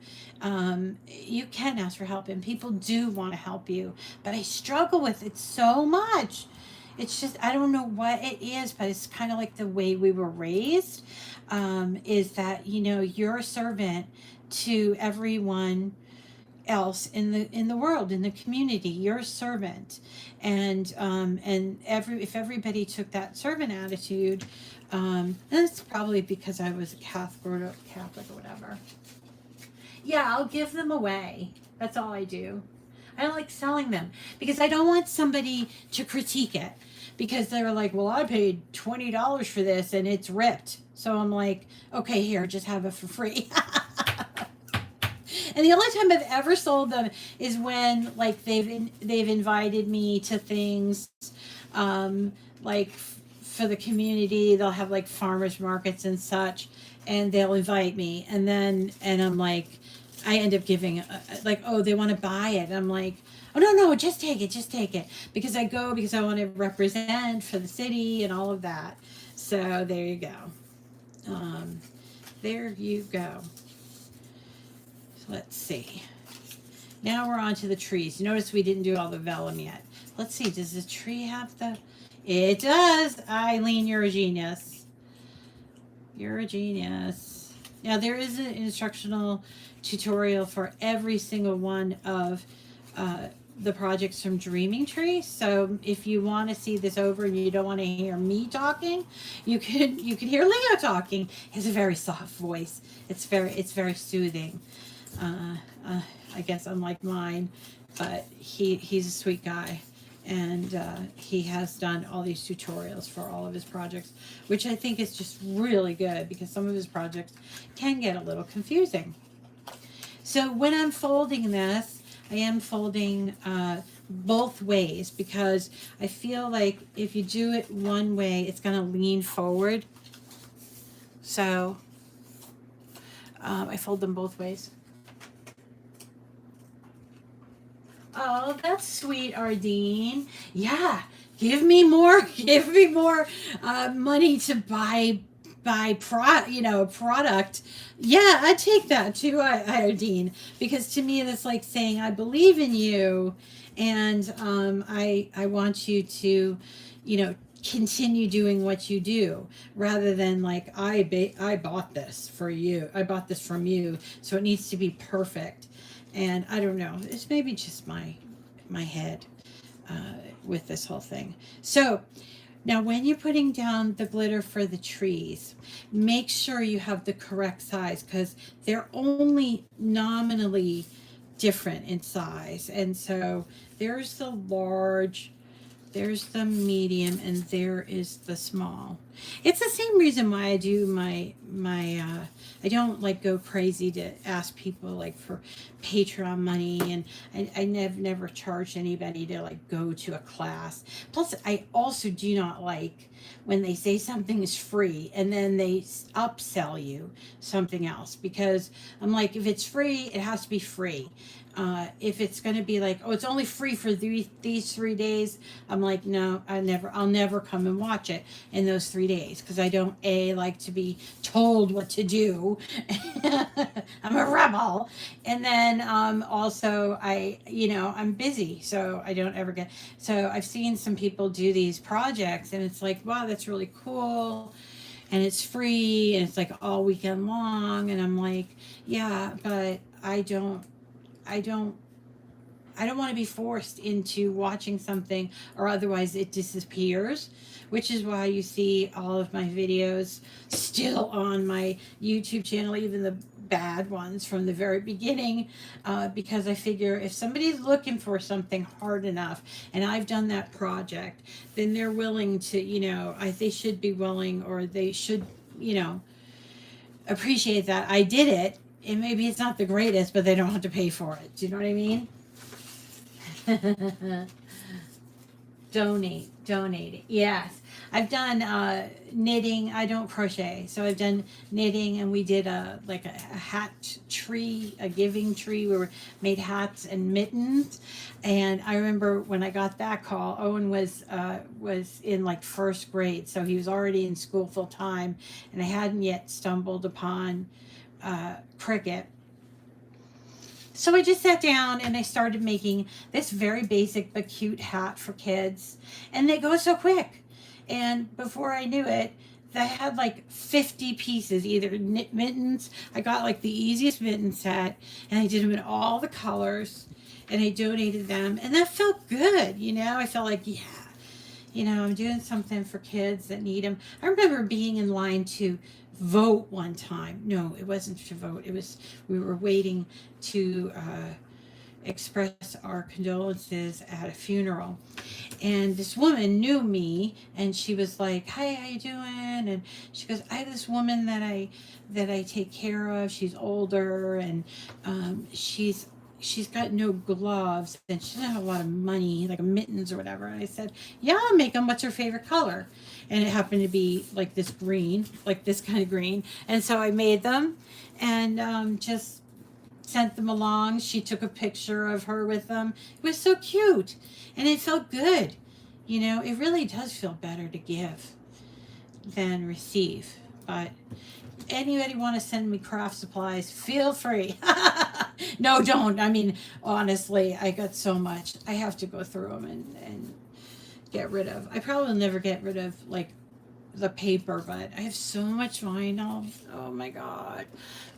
You can ask for help and people do want to help you. But I struggle with it so much. It's just, I don't know what it is, but it's kind of like the way we were raised, is that, you're a servant to everyone else in the world, in the community. You're a servant. And if everybody took that servant attitude, and it's probably because I was a Catholic or whatever. Yeah, I'll give them away. That's all I do. I don't like selling them because I don't want somebody to critique it because they're like, well, I paid $20 for this and it's ripped. So I'm like, okay, here, just have it for free. And the only time I've ever sold them is when like they've invited me to things, like for the community. They'll have like farmers markets and such, and they'll invite me, and I'm like, I end up giving like, oh, they want to buy it. And I'm like, oh no, just take it, because I want to represent for the city and all of that. So there you go. There you go. Let's see. Now we're on to the trees. Notice we didn't do all the vellum yet. Let's see. Does the tree have the... It does. Eileen, you're a genius. You're a genius. Now there is an instructional tutorial for every single one of the projects from Dreaming Tree. So if you want to see this over and you don't want to hear me talking, you could hear Leo talking. He has a very soft voice. It's very soothing. Uh, I guess unlike mine, but he's a sweet guy, and he has done all these tutorials for all of his projects, which I think is just really good because some of his projects can get a little confusing. So when I'm folding this, I am folding both ways because I feel like if you do it one way, it's going to lean forward. So I fold them both ways. Oh, that's sweet, Ardeen. Yeah, give me more. Give me more money to buy product. Yeah, I take that too, Ardeen, because to me that's like saying I believe in you, and I want you to, continue doing what you do rather than like I bought this for you. I bought this from you, so it needs to be perfect. And I don't know, it's maybe just my head with this whole thing. So now when you're putting down the glitter for the trees, make sure you have the correct size because they're only nominally different in size. And so there's the large, there's the medium, and there is the small. It's the same reason why I do my I don't like go crazy to ask people like for Patreon money, and I never charged anybody to like go to a class. Plus, I also do not like when they say something is free and then they upsell you something else, because I'm like, if it's free, it has to be free. If it's going to be like, oh, it's only free for these 3 days, I'm like, no, I'll never come and watch it in those 3 days because I don't like to be told what to do. I'm a rebel, and then also I'm busy, so I don't ever get. So I've seen some people do these projects, and it's like, wow, that's really cool. And it's free and it's like all weekend long, and I'm like, yeah, but I don't want to be forced into watching something, or otherwise it disappears, which is why you see all of my videos still on my YouTube channel, even the bad ones from the very beginning, because I figure if somebody's looking for something hard enough and I've done that project, then they're willing to, they should be willing, or they should, appreciate that I did it. And maybe it's not the greatest, but they don't have to pay for it. Do you know what I mean? Donate it. Yes, I've done knitting. I don't crochet, so I've done knitting, and we did a hat tree, a giving tree where we made hats and mittens. And I remember when I got that call, Owen was in like first grade, so he was already in school full time, and I hadn't yet stumbled upon Cricut. So I just sat down and I started making this very basic but cute hat for kids. And they go so quick. And before I knew it, I had like 50 pieces, either knit mittens. I got like the easiest mitten set, and I did them in all the colors, and I donated them. And that felt good, I felt like, yeah, I'm doing something for kids that need them. I remember being in line to vote one time. No, it wasn't to vote. We were waiting to express our condolences at a funeral. And this woman knew me, and she was like, "Hi, how you doing?" And she goes, "I have this woman that I take care of. She's older, and she's got no gloves, and she doesn't have a lot of money, like mittens or whatever." And I said, "Yeah, I'll make them. What's her favorite color?" And it happened to be like this green, like this kind of green. And so I made them, and just sent them along. She took a picture of her with them. It was so cute, and it felt good. It really does feel better to give than receive. But anybody want to send me craft supplies, feel free. No, don't. I mean, honestly, I got so much. I have to go through them and get rid of. I probably will never get rid of like the paper, but I have so much vinyl. Oh my God.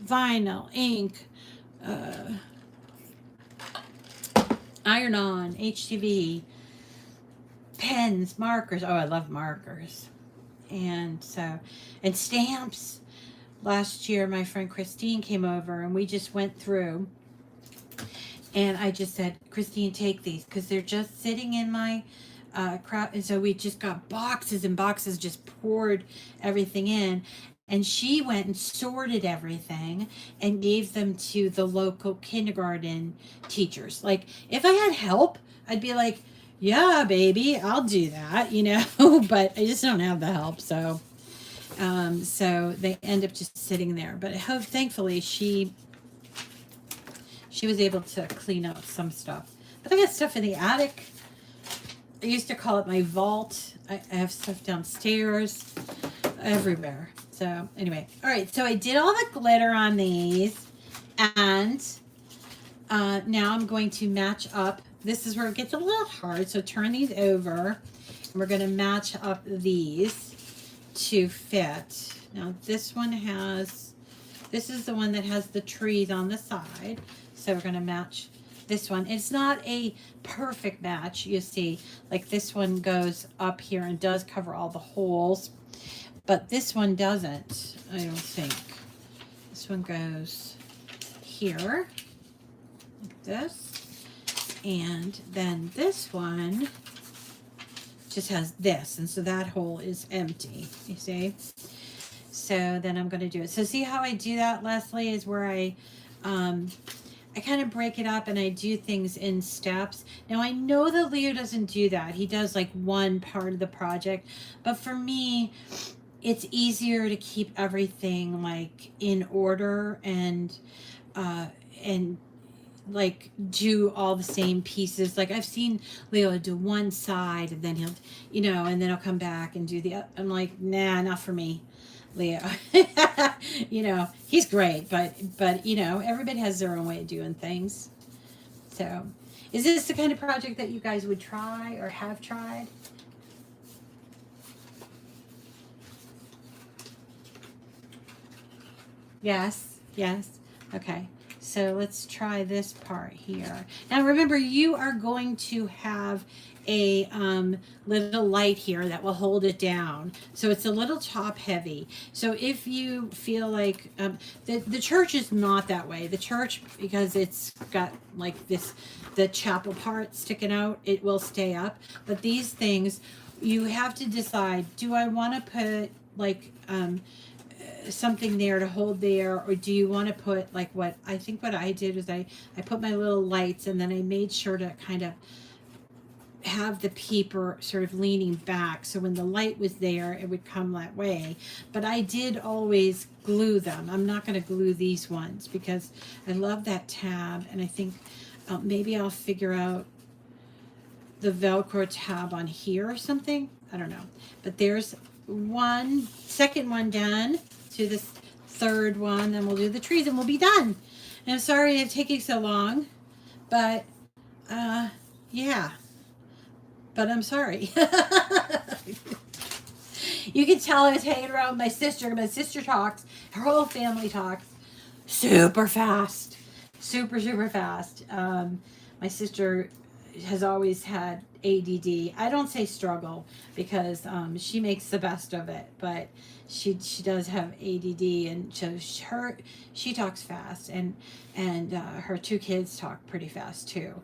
Vinyl, ink, iron-on, HTV, pens, markers. Oh, I love markers. And so, and stamps. Last year, my friend Christine came over and we just went through. And I just said, Christine, take these because they're just sitting in my crap. And so we just got boxes and boxes, just poured everything in. And she went and sorted everything and gave them to the local kindergarten teachers. Like, if I had help, I'd be like, yeah, baby, I'll do that, you know, but I just don't have the help. So they end up just sitting there. But thankfully, she was able to clean up some stuff. But I got stuff in the attic. I used to call it my vault. I have stuff downstairs, everywhere. So anyway, all right. So I did all the glitter on these, and now I'm going to match up. This is where it gets a little hard. So turn these over, and we're going to match up these to fit. Now this one has. This is the one that has the trees on the side. So we're going to match this one. It's not a perfect match, you see. Like this one goes up here and does cover all the holes. But this one doesn't, I don't think. This one goes here, like this. And then this one just has this. And so that hole is empty, you see. So then I'm going to do it. So see how I do that, Leslie, is where I kind of break it up and I do things in steps. Now I know that Leo doesn't do that. He does like one part of the project. But for me, it's easier to keep everything like in order and like do all the same pieces. Like I've seen Leo do one side and then he'll, you know, and then he'll come back and do the other. I'm like, nah, not for me, Leo. You know, he's great, but you know, everybody has their own way of doing things. So is this the kind of project that you guys would try or have tried? Yes, yes. Okay. So let's try this part here. Now remember, you are going to have a little light here that will hold it down. So it's a little top heavy. So if you feel like the church is not that way. The church, because it's got like this, the chapel part sticking out, it will stay up. But these things, you have to decide, do I want to put like something there to hold there, or do you want to put like what I think what I did is I put my little lights and then I made sure to kind of have the paper sort of leaning back so when the light was there it would come that way. But I did always glue them. I'm not going to glue these ones because I love that tab, and I think maybe I'll figure out the Velcro tab on here or something. I don't know. But there's one second one done to this third one, then we'll do the trees and we'll be done. And I'm sorry it's taking so long, but yeah, but I'm sorry. You can tell I was hanging around with my sister. My sister talks, her whole family talks super fast, super fast. My sister has always had ADD. I don't say struggle because she makes the best of it, but she does have ADD, and so she talks fast, and her two kids talk pretty fast too,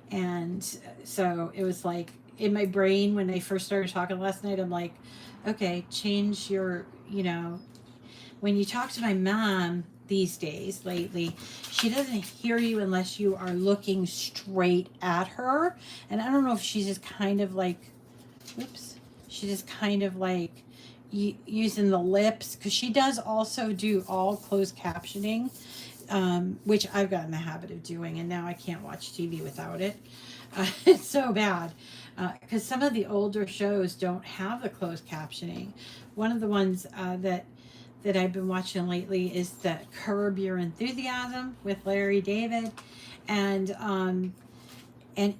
and so it was like in my brain when they first started talking last night, I'm like, okay, change your, you know, when you talk to my mom these days lately, she doesn't hear you unless you are looking straight at her. And I don't know if she's just kind of like, oops, she's just kind of like using the lips, because she does also do all closed captioning, which I've gotten the habit of doing, and now I can't watch TV without it. It's so bad because some of the older shows don't have the closed captioning. One of the ones that I've been watching lately is the Curb Your Enthusiasm with Larry David, and they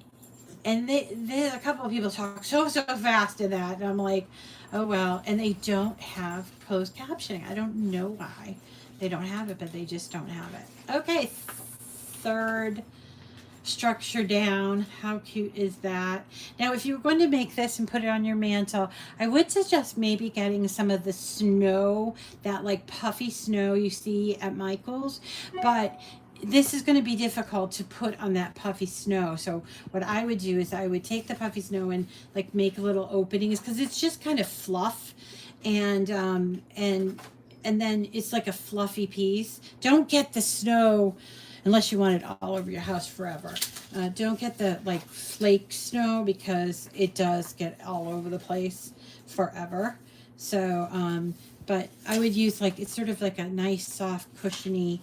a couple of people talk so fast in that, and I'm like, oh well, and they don't have closed captioning. I don't know why they don't have it, but they just don't have it. Okay, third structure down. How cute is that? Now, if you were going to make this and put it on your mantle, I would suggest maybe getting some of the snow, that like puffy snow you see at Michael's, but this is going to be difficult to put on that puffy snow. So what I would do is I would take the puffy snow and like make little openings, because it's just kind of fluff, and then it's like a fluffy piece. Don't get the snow unless you want it all over your house forever. Don't get the like flake snow, because it does get all over the place forever. So but I would use like, it's sort of like a nice soft cushiony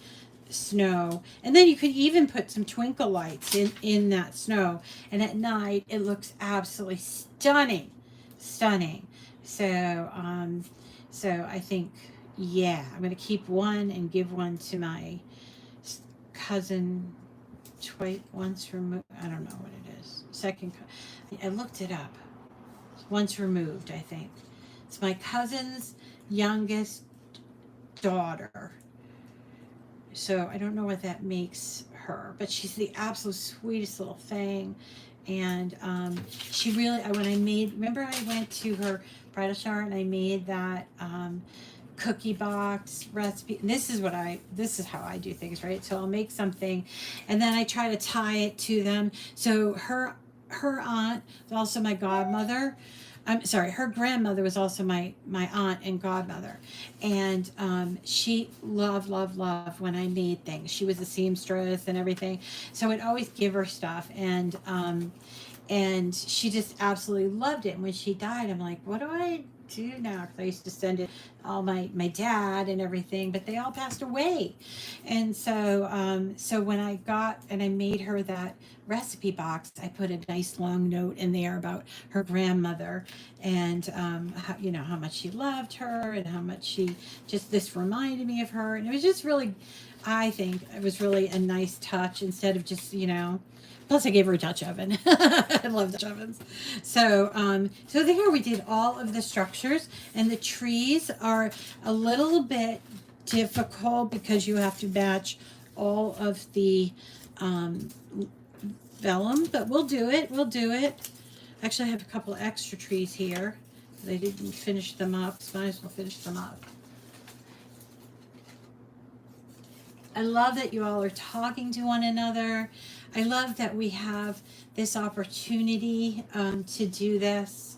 snow, and then you could even put some twinkle lights in that snow, and at night it looks absolutely stunning. So I think, yeah, I'm gonna keep one and give one to my cousin once removed. I don't know what it is. I looked it up. Once removed, I think. It's my cousin's youngest daughter. So I don't know what that makes her, but she's the absolute sweetest little thing. And she really, when I made, remember I went to her bridal shower and I made that cookie box recipe. And this is how I do things, right? So I'll make something and then I try to tie it to them. So her aunt was also my godmother. I'm sorry, her grandmother was also my aunt and godmother. And she loved when I made things. She was a seamstress and everything. So I'd always give her stuff. And she just absolutely loved it. And when she died, I'm like, what do I do now? Because I used to send it all my dad and everything, but they all passed away. And so when I got and I made her that recipe box, I put a nice long note in there about her grandmother, and how much she loved her and how much she just, this reminded me of her. And it was just really, I think it was really a nice touch, instead of just, plus I gave her a Dutch oven. I love Dutch ovens. So there we did all of the structures, and the trees are a little bit difficult because you have to match all of the vellum, but we'll do it. Actually, I have a couple extra trees here. They didn't finish them up, so might as well finish them up. I love that you all are talking to one another. I love that we have this opportunity to do this.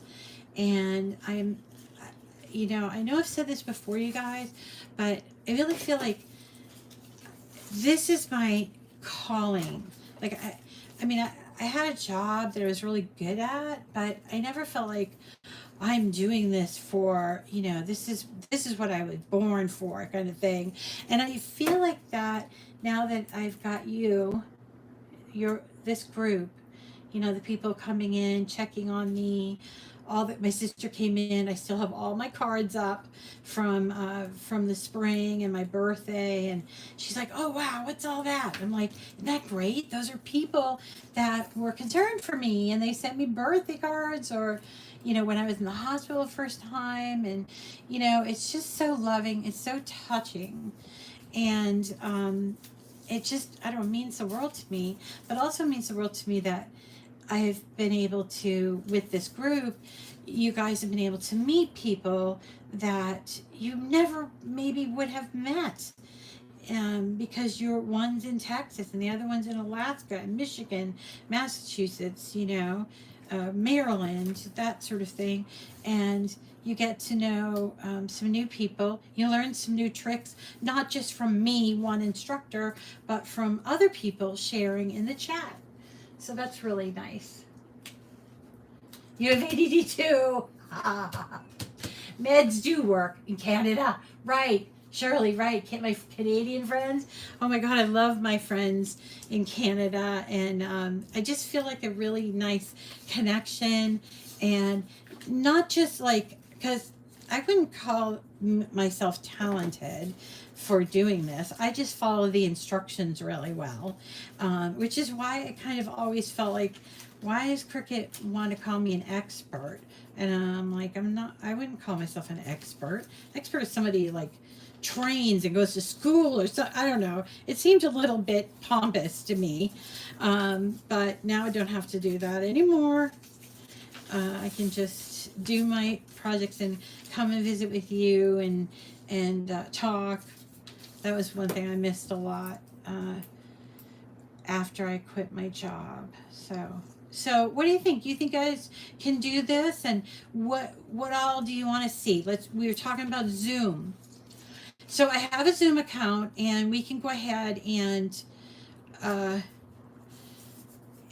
And I know I've said this before, you guys, but I really feel like this is my calling. Like, I had a job that I was really good at, but I never felt like I'm doing this for, this is what I was born for, kind of thing. And I feel like that now that I've got this group, the people coming in, checking on me, all that. My sister came in. I still have all my cards up from the spring and my birthday, and she's like, "Oh wow, what's all that?" I'm like, "Isn't that great? Those are people that were concerned for me, and they sent me birthday cards, or when I was in the hospital the first time." And it's just so loving. It's so touching, and it just, I don't know, means the world to me. But also means the world to me that I've been able to, with this group, you guys have been able to meet people that you never maybe would have met, because one's in Texas and the other one's in Alaska and Michigan, Massachusetts, Maryland, that sort of thing. And you get to know some new people. You learn some new tricks, not just from me, one instructor, but from other people sharing in the chat. So that's really nice. You have ADD too. Meds do work in Canada. Right. Shirley, right. My Canadian friends. Oh my God, I love my friends in Canada. And I just feel like a really nice connection. And not just like, because I wouldn't call myself talented for doing this. I just follow the instructions really well, which is why I kind of always felt like why does Cricket want to call me an expert? And I'm like, I'm not, I wouldn't call myself an expert. Expert is somebody like trains and goes to school or so. I don't know. It seemed a little bit pompous to me. But now I don't have to do that anymore. I can just do my projects and come and visit with you and talk. That was one thing I missed a lot after I quit my job. So what do you think? You think guys can do this? And what all do you want to see? We were talking about Zoom. So I have a Zoom account, and we can go ahead uh,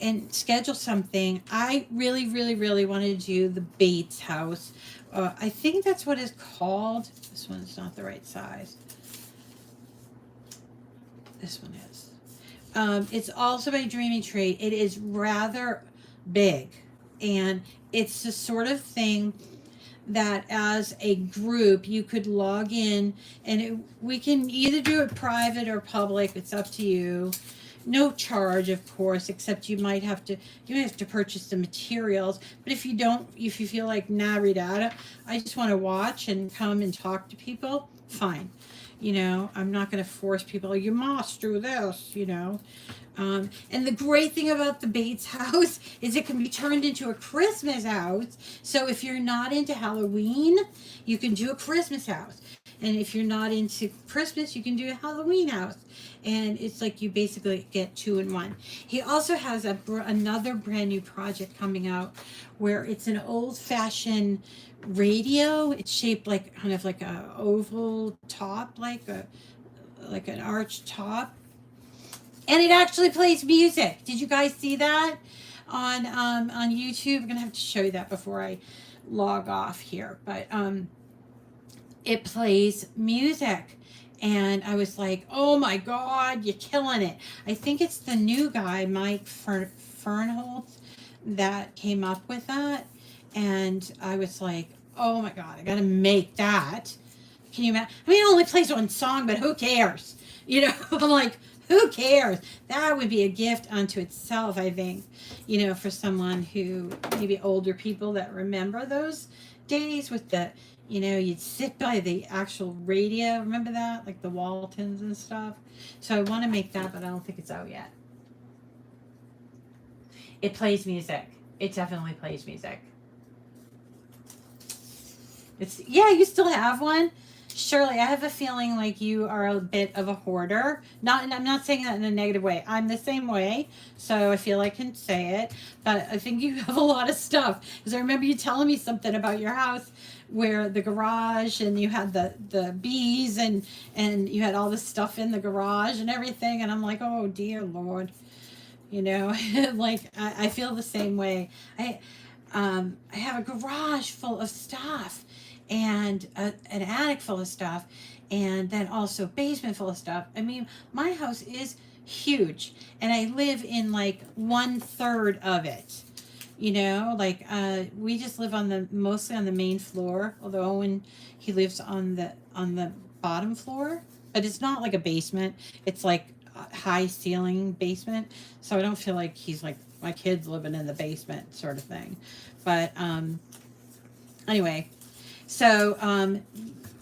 and schedule something. I really, really, really want to do the Bates house. I think that's what it's called. This one's not the right size. This one is. It's also by Dreamy Tree. It is rather big, and it's the sort of thing that as a group you could log in, and we can either do it private or public. It's up to you. No charge, of course, except you might have to purchase the materials. But if you feel like, nah, Rita, I just want to watch and come and talk to people, fine. I'm not going to force people, you must do this. And the great thing about the Bates house is it can be turned into a Christmas house. So if you're not into Halloween, you can do a Christmas house. And if you're not into Christmas, you can do a Halloween house. And it's like you basically get two in one. He also has another brand new project coming out where it's an old-fashioned radio. It's shaped like kind of like a oval top, like an arched top, and it actually plays music. Did you guys see that on YouTube? I'm gonna have to show you that before I log off here, but it plays music. And I was like, oh my God, you're killing it. I think it's the new guy, Mike Fernholz, that came up with that. And I was like, oh my God, I got to make that. Can you imagine? I mean, it only plays one song, but who cares? I'm like, who cares? That would be a gift unto itself, I think, for someone who, maybe older people that remember those days with you'd sit by the actual radio. Remember that? Like the Waltons and stuff. So I want to make that, but I don't think it's out yet. It plays music. It definitely plays music. You still have one? Shirley, I have a feeling like you are a bit of a hoarder. And I'm not saying that in a negative way. I'm the same way, so I feel I can say it. But I think you have a lot of stuff. Because I remember you telling me something about your house where the garage, and you had the bees, and you had all this stuff in the garage and everything. And I'm like, oh, dear Lord. Like, I feel the same way. I have a garage full of stuff, and an attic full of stuff, and then also basement full of stuff. I mean, my house is huge, and I live in like 1/3 of it. Like we just live mostly on the main floor, although Owen, he lives on the bottom floor, but it's not like a basement. It's like a high ceiling basement, so I don't feel like he's like my kids living in the basement sort of thing. But anyway, so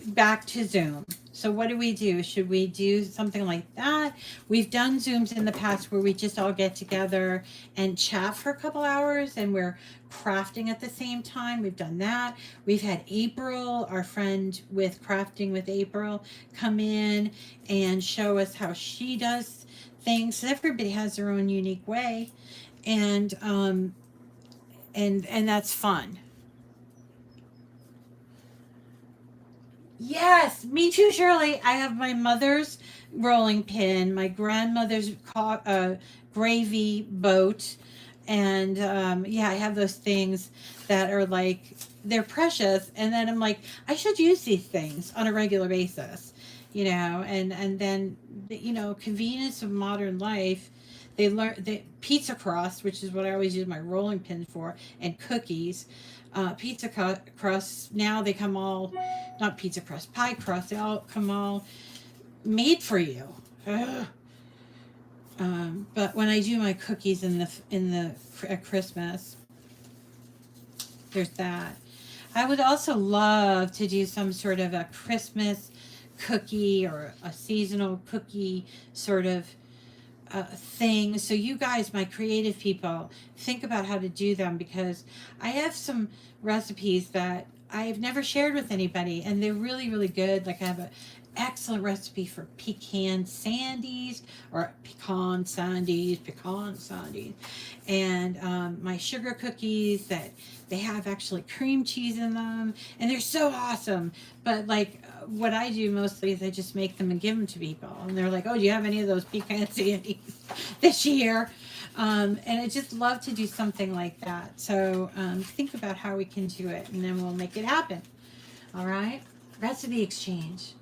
back to Zoom. So what do we do? Should we do something like that? We've done Zooms in the past where we just all get together and chat for a couple hours, and we're crafting at the same time. We've done that. We've had April, our friend with Crafting with April, come in and show us how she does things. So everybody has their own unique way, and that's fun. Yes, me too, Shirley. I have my mother's rolling pin, my grandmother's gravy boat, and I have those things that are like, they're precious. And then I'm like, I should use these things on a regular basis, and then convenience of modern life. They learn the pizza crust, which is what I always use my rolling pin for, and cookies. Pizza crust, now they come all, not pizza crust, pie crust, they all come all made for you. Ugh. But when I do my cookies at Christmas, there's that. I would also love to do some sort of a Christmas cookie or a seasonal cookie sort of thing. So you guys, my creative people, think about how to do them, because I have some recipes that I've never shared with anybody, and they're really, really good. Like I have a excellent recipe for pecan sandies, and my sugar cookies that they have actually cream cheese in them, and they're so awesome. But like what I do mostly is I just make them and give them to people, and they're like, "Oh, do you have any of those pecan sandies this year?" And I just love to do something like that. So think about how we can do it, and then we'll make it happen. All right, recipe exchange.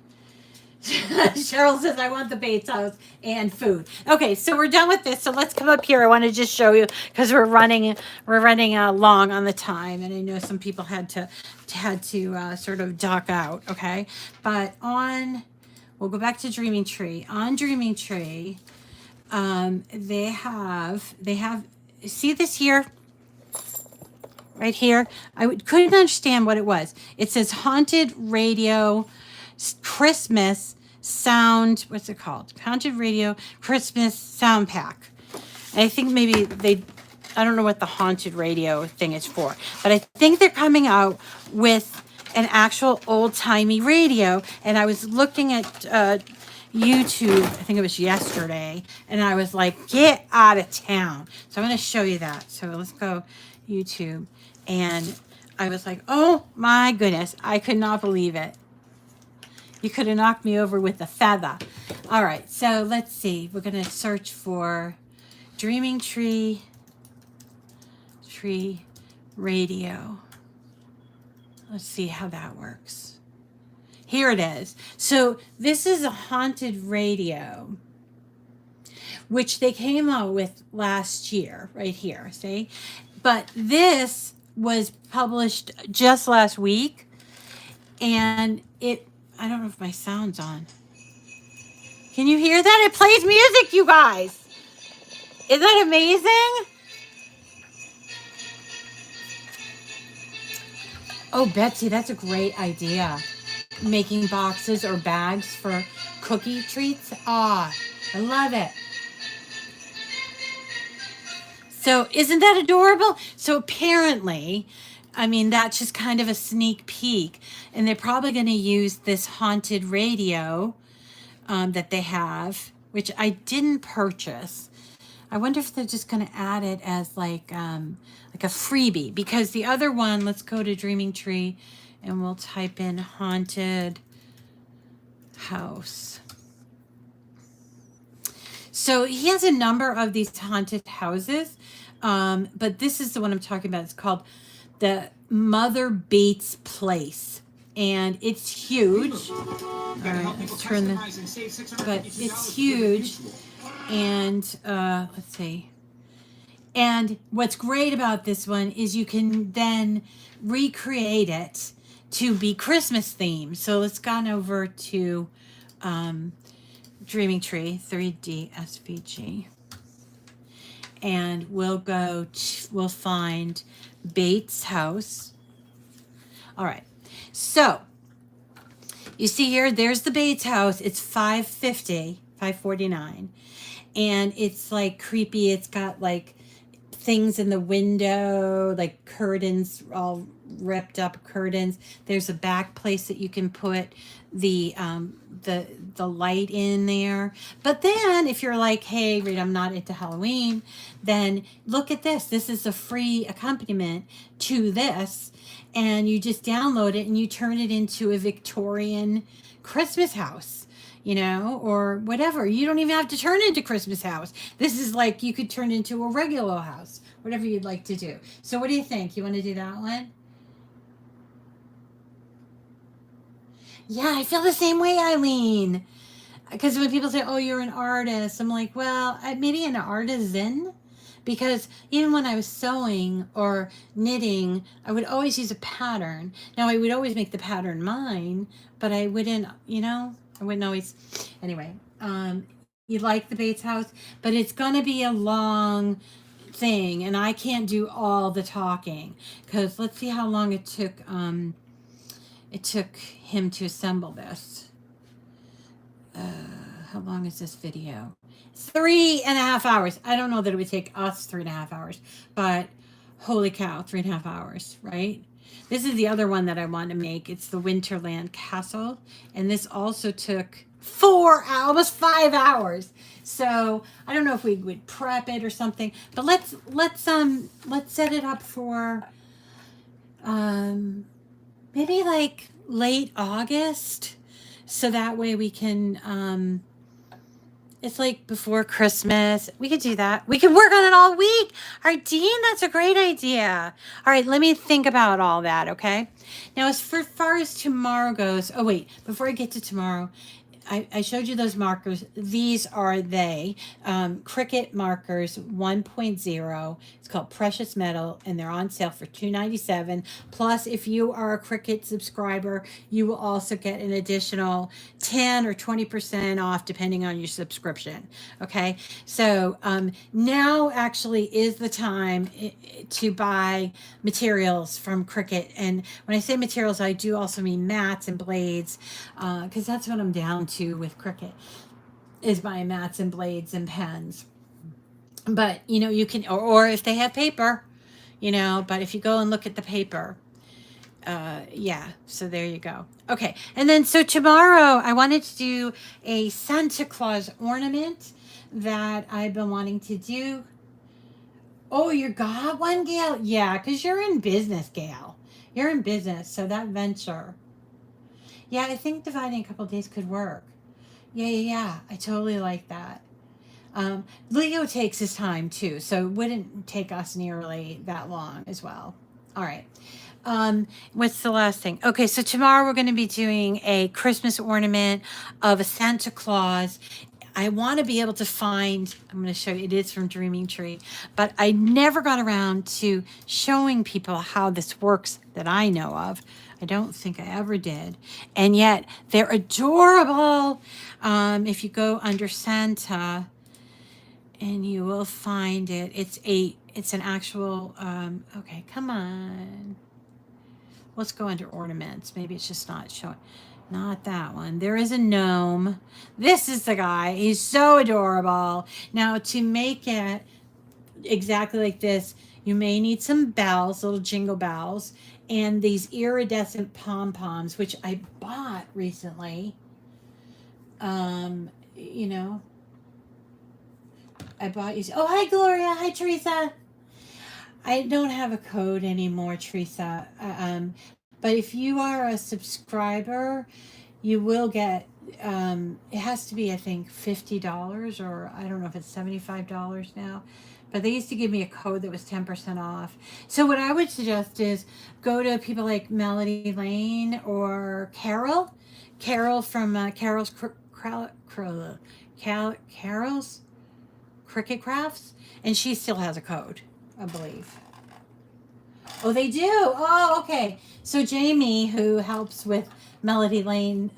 Cheryl says, I want the Bates house and food. Okay, so we're done with this. So let's come up here. I want to just show you, because we're running long on the time, and I know some people had to sort of duck out. Okay, but we'll go back to Dreaming Tree. On Dreaming Tree, they have see this here. Right here, couldn't understand what it was. It says Haunted Radio Christmas Sound. What's it called? Haunted Radio Christmas Sound Pack. And I think maybe I don't know what the Haunted Radio thing is for, but I think they're coming out with an actual old-timey radio. And I was looking at YouTube, I think it was yesterday, and I was like, get out of town. So I'm going to show you that. So let's go YouTube. And I was like, oh my goodness, I could not believe it. You could have knocked me over with a feather. All right, so let's see. We're going to search for Dreaming Tree Radio. Let's see how that works. Here it is. So this is a haunted radio, which they came out with last year, right here, see? But this was published just last week, and I don't know if my sound's on. Can you hear that? It plays music, you guys. Isn't that amazing? Oh, Betsy, that's a great idea. Making boxes or bags for cookie treats. I love it. So isn't that adorable? So apparently, I mean, that's just kind of a sneak peek. And they're probably going to use this haunted radio that they have, which I didn't purchase. I wonder if they're just going to add it as like a freebie. Because the other one, let's go to Dreaming Tree, and we'll type in haunted house. So he has a number of these haunted houses, but this is the one I'm talking about. It's called the Mother Bates Place, and it's huge. All right, let's turn but it's huge, and let's see. And what's great about this one is you can then recreate it to be Christmas themed. So let's go over to Dreaming Tree 3D SVG, and we'll find Bates house. All right, so you see here, there's the Bates house. It's $549, and it's like creepy. It's got like things in the window, like curtains, all ripped up curtains. There's a back place that you can put the light in there. But then if you're like, hey, Rita, I'm not into Halloween, then look at this. This is a free accompaniment to this, and you just download it and you turn it into a Victorian Christmas house, or whatever. You don't even have to turn it into Christmas house. This is like, you could turn it into a regular house, whatever you'd like to do. So what do you think? You want to do that one? Yeah, I feel the same way, Eileen. Because when people say, oh, you're an artist, I'm like, well, maybe an artisan. Because even when I was sewing or knitting, I would always use a pattern. Now, I would always make the pattern mine, but I wouldn't, I wouldn't always. Anyway, you like the Bates house, but it's going to be a long thing, and I can't do all the talking because let's see how long it took. It took him to assemble this. How long is this video? 3.5 hours. I don't know that it would take us 3.5 hours, but holy cow, 3.5 hours, right? This is the other one that I want to make. It's the Winterland Castle, and this also took 4 hours, almost 5 hours. So I don't know if we would prep it or something, but let's set it up for maybe like late August, so that way we can it's like before Christmas. We could do that. We could work on it all week. All right, Dean, that's a great idea. All right, let me think about all that, okay? Now, as far as tomorrow goes, oh, wait, before I get to tomorrow, I showed you those markers. These are Cricut markers 1.0. It's called Precious Metal, and they're on sale for $2.97. Plus, if you are a Cricut subscriber, you will also get an additional 10 or 20% off depending on your subscription. Okay, so now actually is the time to buy materials from Cricut. And when I say materials, I do also mean mats and blades, because that's what I'm down to with Cricut, is buying mats and blades and pens. But you can, or if they have paper, but if you go and look at the paper, yeah, so there you go. Okay, and then so tomorrow I wanted to do a Santa Claus ornament that I've been wanting to do. Oh, you got one, Gail? Yeah, because you're in business, Gail. You're in business, so that venture. Yeah, I think dividing a couple days could work. Yeah. I totally like that. Leo takes his time too, so it wouldn't take us nearly that long as well. All right. What's the last thing? Okay, so tomorrow we're going to be doing a Christmas ornament of a Santa Claus. I want to be able to find, I'm going to show you, it is from Dreaming Tree, but I never got around to showing people how this works that I know of. I don't think I ever did. And yet they're adorable. If you go under Santa, and you will find it. It's an actual, okay, come on. Let's go under ornaments. Maybe it's just not showing. Not that one. There is a gnome. This is the guy. He's so adorable. Now, to make it exactly like this, you may need some bells, little jingle bells, and these iridescent pom-poms, which I bought recently. I bought you. Oh, hi, Gloria. Hi, Teresa. I don't have a code anymore, Teresa. But if you are a subscriber, you will get, it has to be, I think, $50, or I don't know if it's $75 now. But they used to give me a code that was 10% off. So what I would suggest is go to people like Melody Lane or Carol. Carol from Carol's Cricut Crafts, and she still has a code, I believe. Oh, they do? Oh, okay. So Jamie, who helps with Melody Lane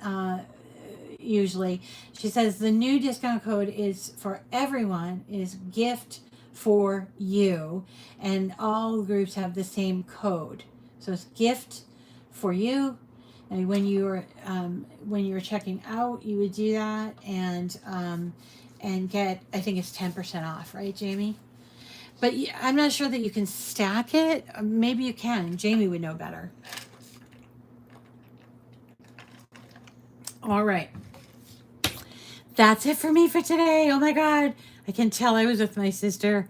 usually, she says the new discount code is for everyone is gift for you, and all groups have the same code. So it's gift for you. And when you're checking out, you would do that, and get, I think it's 10% off, right, Jamie? But I'm not sure that you can stack it. Maybe you can. Jamie would know better. All right. That's it for me for today. Oh my God. I can tell I was with my sister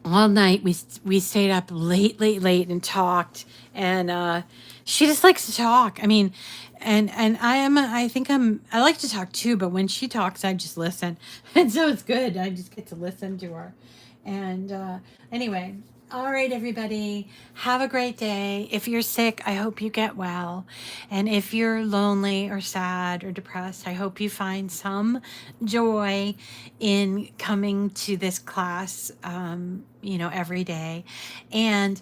all night. We stayed up late and talked, and she just likes to talk. I mean, and I like to talk too, but when she talks, I just listen. And so it's good. I just get to listen to her. And anyway, all right, everybody, have a great day. If you're sick, I hope you get well. And if you're lonely or sad or depressed, I hope you find some joy in coming to this class, every day. And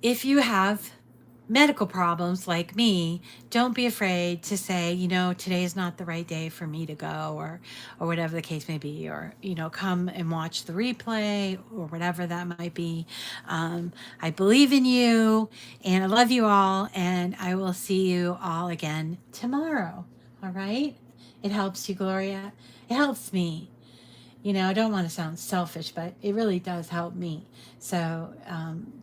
if you have medical problems like me, don't be afraid to say, you know, today is not the right day for me to go, or whatever the case may be, or, you know, come and watch the replay or whatever that might be. I believe in you and I love you all, and I will see you all again tomorrow. All right? It helps you, Gloria. It helps me. You know, I don't want to sound selfish, but it really does help me. So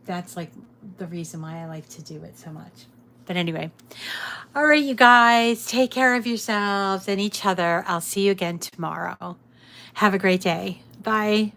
that's like the reason why I like to do it so much. But anyway, all right, you guys, take care of yourselves and each other. I'll see you again tomorrow. Have a great day. Bye.